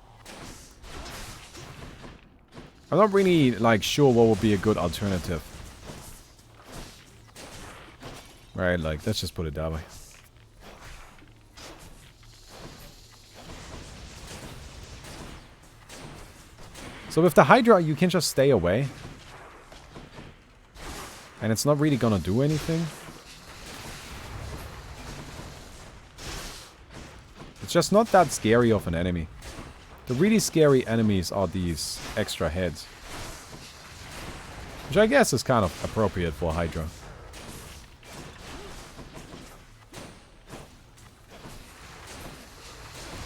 I'm not really, like, sure what would be a good alternative. Right, like, let's just put it that way. So with the HYDRA, you can just stay away. And it's not really gonna do anything. It's just not that scary of an enemy. The really scary enemies are these extra heads. Which I guess is kind of appropriate for HYDRA.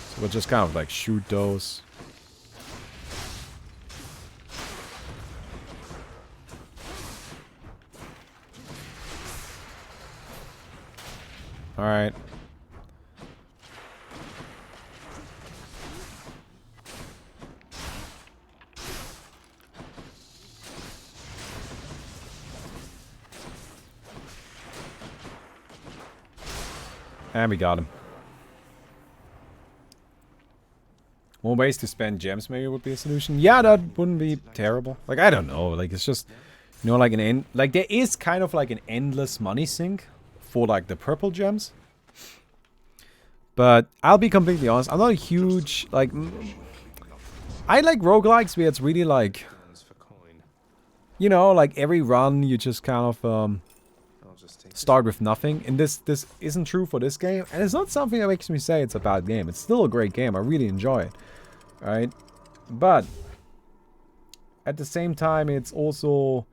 So we'll just kind of like shoot those. Alright. And we got him. More ways to spend gems maybe would be a solution. Yeah, that wouldn't be terrible. Like, I don't know. Like, it's just, you know, like an end. Like, there is kind of like an endless money sink for like the purple gems. But I'll be completely honest. I'm not a huge, like, I like roguelikes where it's really like, you know, like every run you just kind of start with nothing. And this isn't true for this game. And it's not something that makes me say it's a bad game. It's still a great game. I really enjoy it. Right? But at the same time, it's also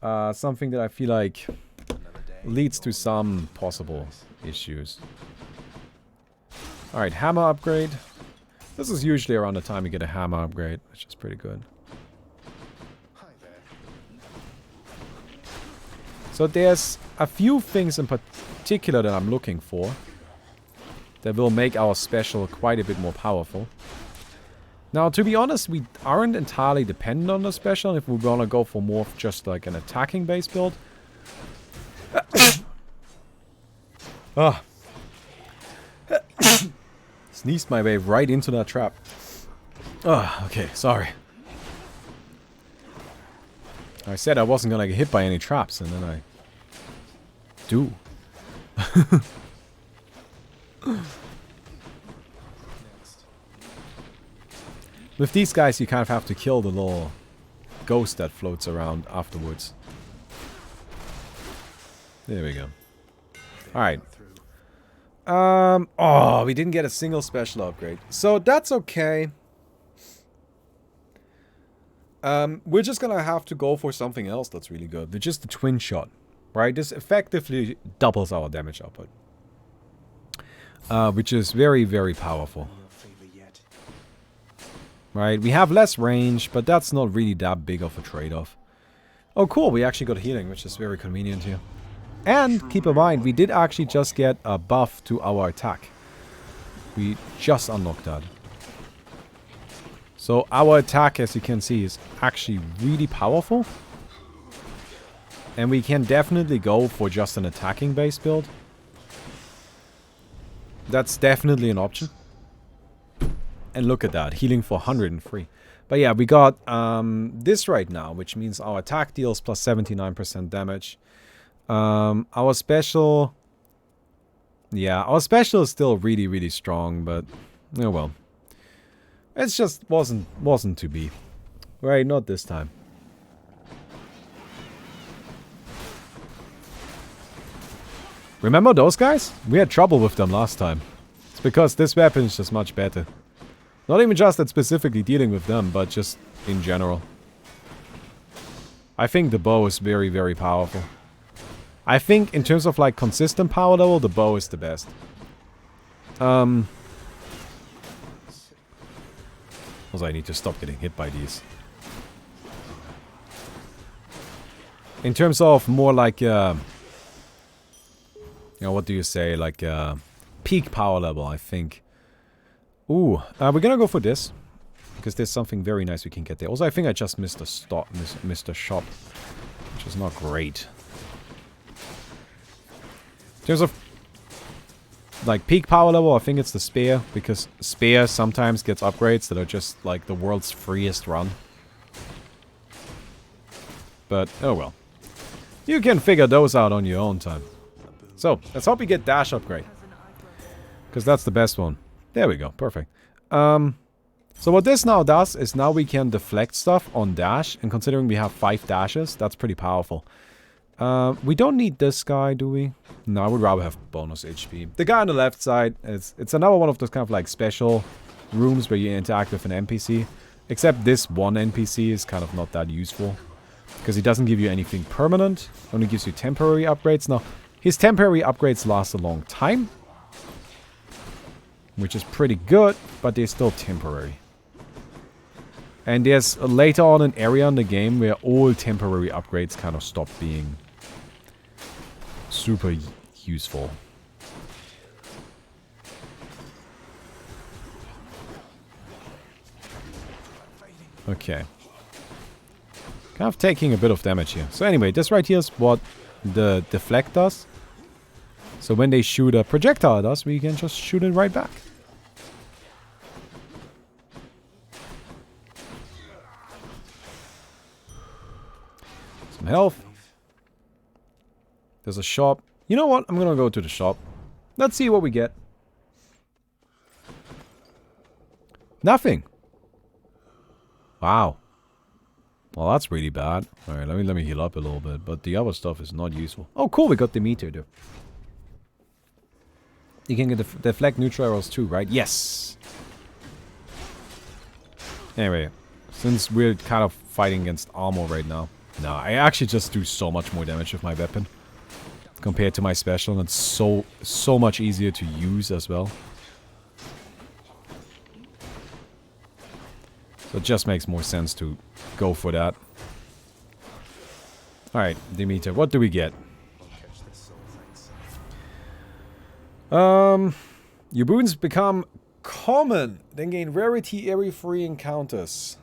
something that I feel like leads to some possible issues. Alright, hammer upgrade. This is usually around the time you get a hammer upgrade, which is pretty good. So there's a few things in particular that I'm looking for that will make our special quite a bit more powerful. Now, to be honest, we aren't entirely dependent on the special if we want to go for more of just like an attacking base build. Ah. Sneezed my way right into that trap. Ah, okay, sorry. I said I wasn't gonna get hit by any traps, and then I do. With these guys, you kind of have to kill the little ghost that floats around afterwards. There we go. Alright. Oh, we didn't get a single special upgrade. So that's okay. We're just gonna have to go for something else that's really good. Which is the twin shot. Right? This effectively doubles our damage output. Which is very, very powerful. Right? We have less range, but that's not really that big of a trade-off. Oh, cool. We actually got healing, which is very convenient here. And keep in mind, we did actually just get a buff to our attack. We just unlocked that. So our attack, as you can see, is actually really powerful. And we can definitely go for just an attacking base build. That's definitely an option. And look at that, healing for 103. But yeah, we got this right now, which means our attack deals plus 79% damage. Our special... Yeah, our special is still really, really strong, but... Oh well. It just wasn't to be. Right, not this time. Remember those guys? We had trouble with them last time. It's because this weapon is just much better. Not even just at specifically dealing with them, but just in general. I think the bow is very, very powerful. I think in terms of like consistent power level, the bow is the best. Also, I need to stop getting hit by these. In terms of more like, you know, what do you say? Like, peak power level, I think. Ooh, we're gonna go for this. Because there's something very nice we can get there. Also, I think I just missed a stop, missed a shop. Which is not great. In terms of, like, peak power level, I think it's the spear. Because spear sometimes gets upgrades that are just, like, the world's freest run. But, oh well. You can figure those out on your own time. So, let's hope we get dash upgrade. Because that's the best one. There we go, perfect. So what this now does is now we can deflect stuff on dash. And considering we have 5 dashes, that's pretty powerful. We don't need this guy, do we? No, I would rather have bonus HP. The guy on the left side, it's another one of those kind of like special rooms where you interact with an NPC. Except this one NPC is kind of not that useful. Because he doesn't give you anything permanent. Only gives you temporary upgrades. Now, his temporary upgrades last a long time. Which is pretty good, but they're still temporary. And there's later on an area in the game where all temporary upgrades kind of stop being super useful. Okay. Kind of taking a bit of damage here. So anyway, this right here is what the deflect does. So when they shoot a projectile at us, we can just shoot it right back. Some health. There's a shop. You know what? I'm gonna go to the shop. Let's see what we get. Nothing. Wow. Well, that's really bad. Alright, let me heal up a little bit. But the other stuff is not useful. Oh, cool. We got the meter, though. You can get deflect neutral arrows too, right? Yes! Anyway, since we're kind of fighting against armor right now. No, I actually just do so much more damage with my weapon. Compared to my special, and it's so much easier to use as well. So it just makes more sense to go for that. Alright, Demeter, what do we get? Your boons become common, then gain rarity every 3 encounters.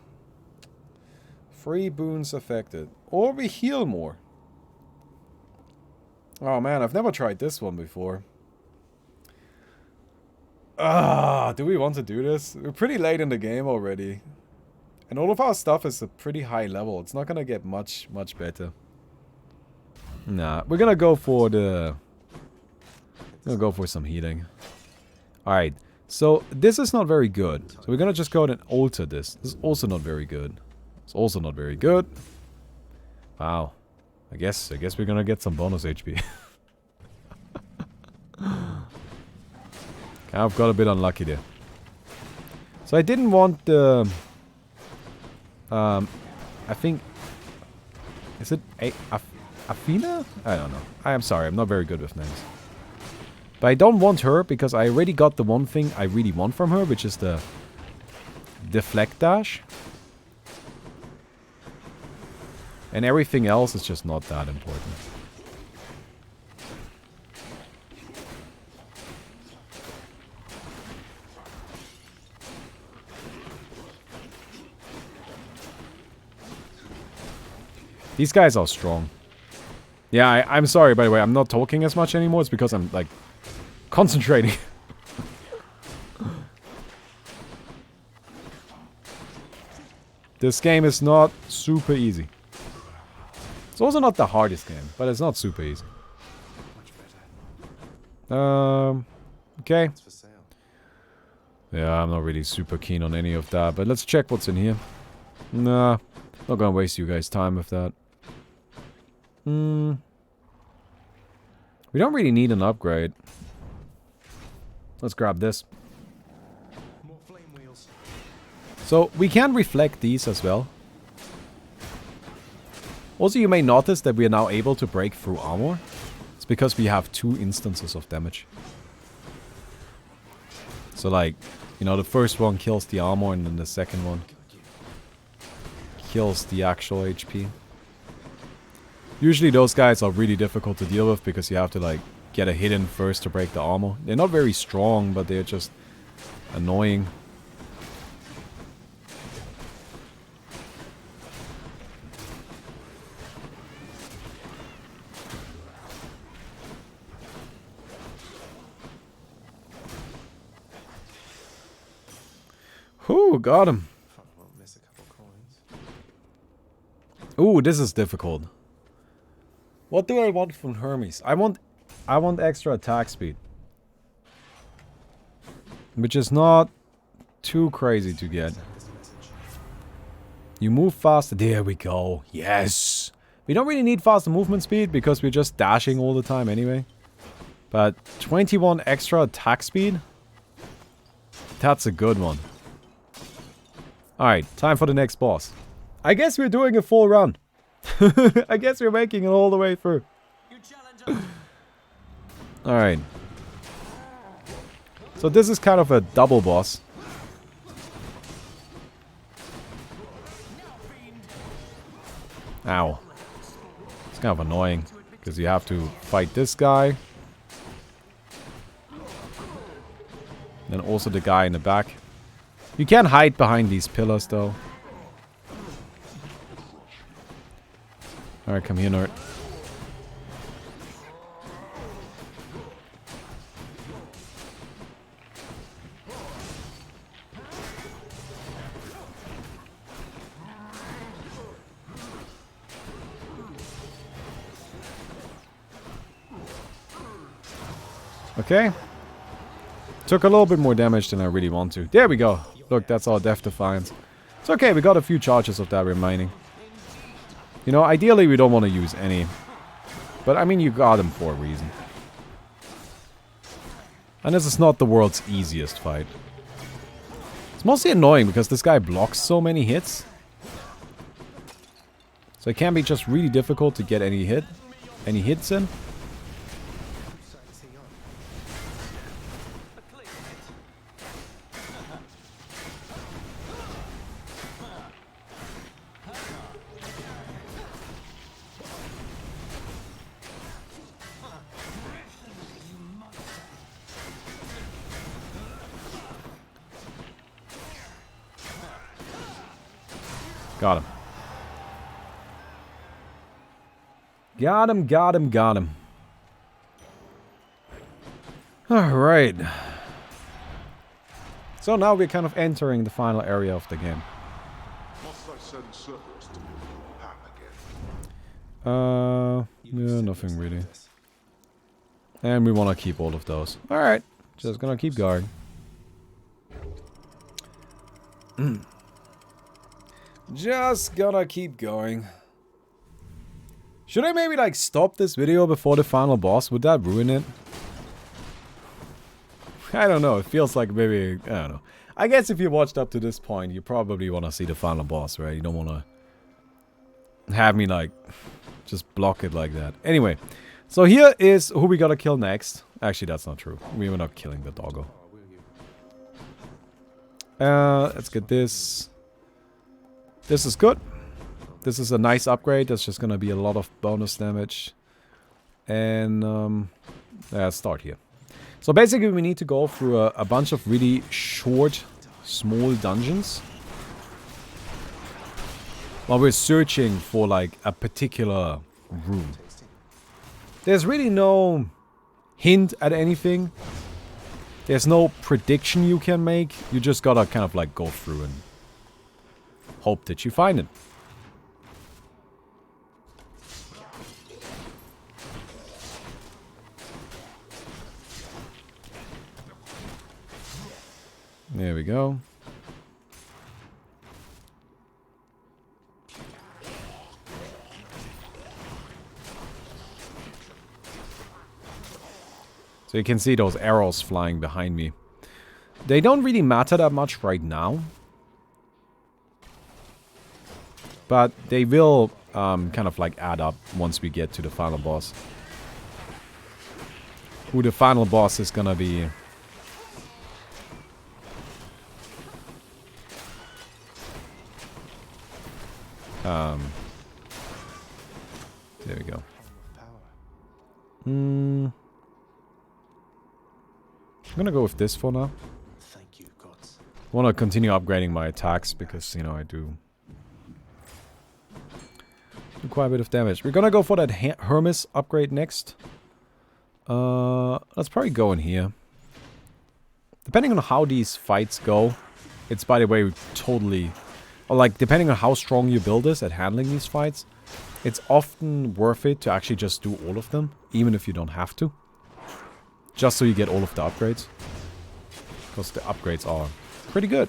3 boons affected. Or we heal more. Oh man, I've never tried this one before. Do we want to do this? We're pretty late in the game already. And all of our stuff is a pretty high level. It's not gonna get much better. Nah, we're gonna go for the... We're gonna go for some healing. Alright, so this is not very good. So we're gonna just go ahead and alter this. This is also not very good. It's also not very good. Wow. I guess we're gonna get some bonus HP. I've got a bit unlucky there. So I didn't want the... I think... Is it Athena? I don't know. I am sorry, I'm not very good with names. But I don't want her because I already got the one thing I really want from her, which is the deflect dash. And everything else is just not that important. These guys are strong. Yeah, I'm sorry, by the way. I'm not talking as much anymore. It's because I'm, like, concentrating. This game is not super easy. It's also not the hardest game, but it's not super easy. Okay. It's for sale. Yeah, I'm not really super keen on any of that, but let's check what's in here. Nah, not gonna waste you guys' time with that. We don't really need an upgrade. Let's grab this. More flame wheels. So, we can reflect these as well. Also, you may notice that we are now able to break through armor. It's because we have 2 instances of damage. So, like, you know, the first one kills the armor and then the second one kills the actual HP. Usually those guys are really difficult to deal with because you have to, like, get a hit in first to break the armor. They're not very strong, but they're just annoying. Ooh, got him. Won't miss a couple coins. Ooh, this is difficult. What do I want from Hermes? I want extra attack speed. Which is not too crazy to get. You move faster. There we go. Yes. We don't really need faster movement speed because we're just dashing all the time anyway. But 21 extra attack speed? That's a good one. Alright, time for the next boss. I guess we're doing a full run. I guess we're making it all the way through. Alright. So this is kind of a double boss. Ow. It's kind of annoying. Because you have to fight this guy. Then also the guy in the back. You can hide behind these pillars though. Alright, come here, nerd. Okay. Took a little bit more damage than I really want to. There we go. Look, that's our Death Defiance. It's okay, we got a few charges of that remaining. You know, ideally we don't want to use any. But I mean, you got them for a reason. And this is not the world's easiest fight. It's mostly annoying because this guy blocks so many hits. So it can be just really difficult to get any hits in. Got him. Got him, got him, got him. Alright. So now we're kind of entering the final area of the game. Yeah, nothing really. And we want to keep all of those. Alright. Just gonna keep going. Just gonna keep going. Should I maybe like stop this video before the final boss? Would that ruin it? I don't know. It feels like maybe, I don't know. I guess if you watched up to this point, you probably want to see the final boss, right? You don't want to have me like just block it like that. Anyway, so here is who we gotta kill next. Actually, that's not true. We were not killing the doggo. Let's get this. This is good. This is a nice upgrade. That's just gonna be a lot of bonus damage. And let's start here. So basically we need to go through a bunch of really short, small dungeons. While we're searching for like a particular room. There's really no hint at anything. There's no prediction you can make. You just gotta kind of like go through and hope that you find it. There we go. So you can see those arrows flying behind me. They don't really matter that much right now. But they will kind of like add up once we get to the final boss. Who the final boss is gonna be. There we go. I'm gonna go with this for now. Thank you, gods. I want to continue upgrading my attacks because, you know, I do quite a bit of damage. We're gonna go for that Hermes upgrade next. Let's probably go in here. Depending on how these fights go, it's, by the way, totally... Or like, depending on how strong your build is at handling these fights, it's often worth it to actually just do all of them, even if you don't have to. Just so you get all of the upgrades. Because the upgrades are pretty good.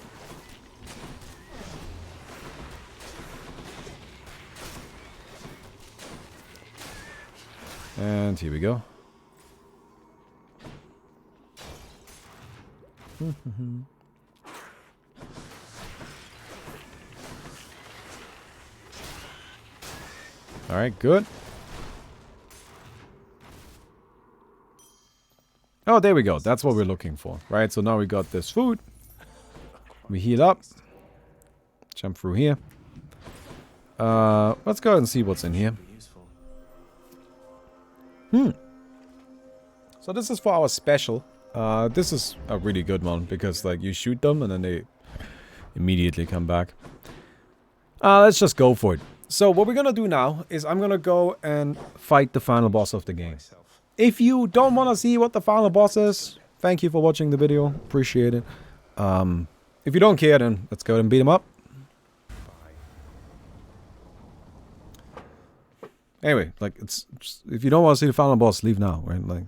And here we go. Alright, good. Oh, there we go. That's what we're looking for. Right, so now we got this food. We heal up. Jump through here. Let's go and see what's in here. So this is for our special. This is a really good one because, like, you shoot them and then they immediately come back. Let's just go for it. So what we're gonna do now is I'm gonna go and fight the final boss of the game. If you don't want to see what the final boss is, thank you for watching the video. Appreciate it. If you don't care, then let's go and beat him up. Anyway, like, it's just, if you don't want to see the final boss, leave now, right? Like,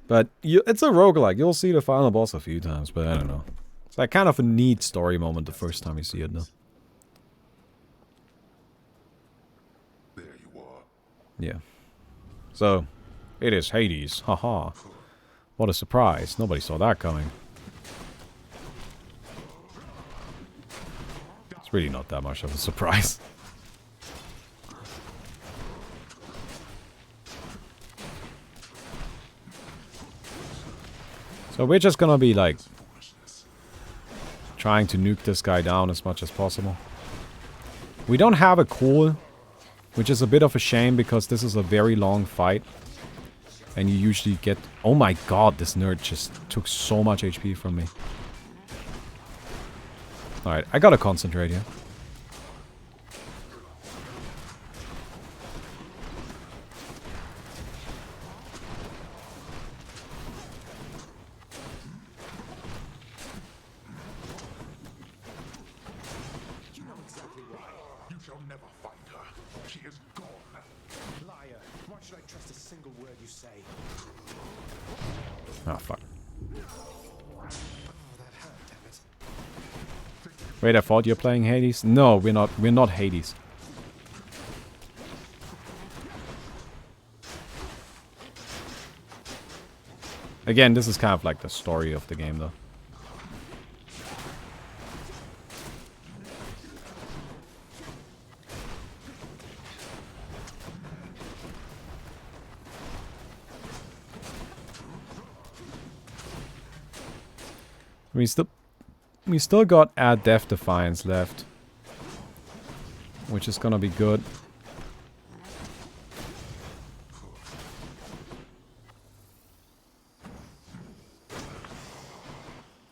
but it's a roguelike. You'll see the final boss a few times, but I don't know. It's like kind of a neat story moment the first time you see it, though. There you are. Yeah. So, it is Hades. Haha. What a surprise. Nobody saw that coming. It's really not that much of a surprise. So we're just gonna be like trying to nuke this guy down as much as possible. We don't have a cool, which is a bit of a shame because this is a very long fight. And you usually get... Oh my god, this nerd just took so much HP from me. Alright, I gotta concentrate here. Oh, fuck. Wait, I thought you're playing Hades? No, we're not. We're not Hades. Again, this is kind of like the story of the game, though. We still got Add Death Defiance left, which is gonna be good.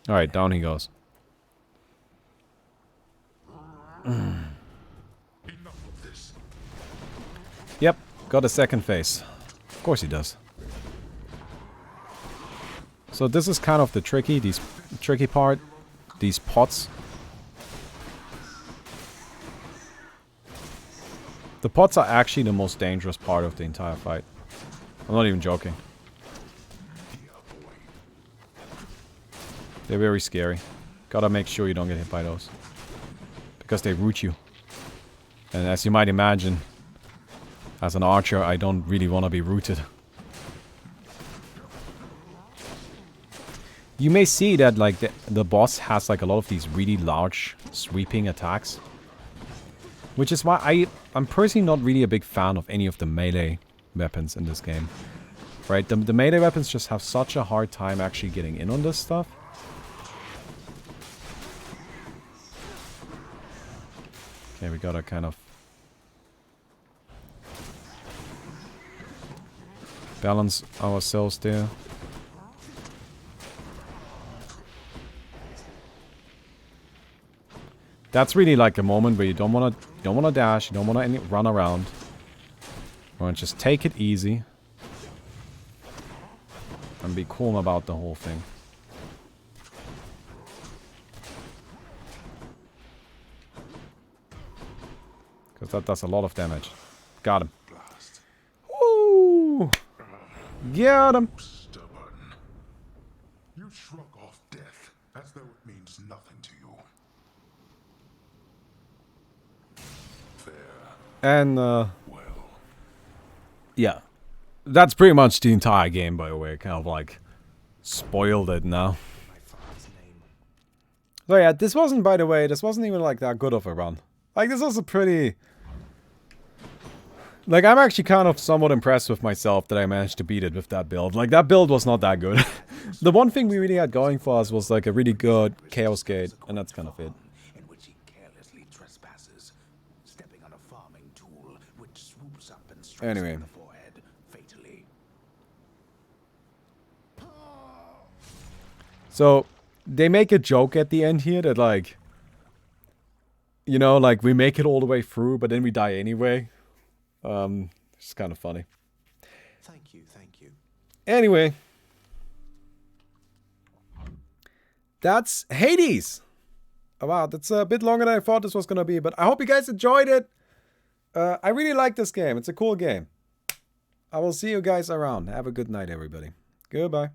Alright, down he goes. Yep, got a second phase. Of course he does. So this is kind of the tricky part. These pots. The pots are actually the most dangerous part of the entire fight. I'm not even joking. They're very scary. Gotta make sure you don't get hit by those. Because they root you. And as you might imagine, as an archer, I don't really want to be rooted. You may see that like the boss has like a lot of these really large sweeping attacks. Which is why I'm personally not really a big fan of any of the melee weapons in this game. Right? The melee weapons just have such a hard time actually getting in on this stuff. Okay, we gotta kind of balance ourselves there. That's really like a moment where you don't wanna dash, you don't wanna run around. You wanna just take it easy and be calm about the whole thing. Because that does a lot of damage. Got him. Woo! Got him. Stubborn. You shrug off death as though it means nothing to you. Fair. And Well. yeah. That's pretty much the entire game, by the way. Kind of like spoiled it now. My father's name. So yeah, this wasn't, by the way, this wasn't even like that good of a run. Like, this was a pretty... Like, I'm actually kind of somewhat impressed with myself that I managed to beat it with that build. Like, that build was not that good. The one thing we really had going for us was like a really good Chaos Gate, and that's kind of it. In which he carelessly trespasses, stepping on a farming tool which swoops up and strikes Anyway. in the forehead fatally. So, they make a joke at the end here that like... You know, like, we make it all the way through, but then we die anyway. It's kind of funny. Thank you, thank you. Anyway. That's Hades! Oh, wow, that's a bit longer than I thought this was gonna be, but I hope you guys enjoyed it. I really like this game. It's a cool game. I will see you guys around. Have a good night, everybody. Goodbye.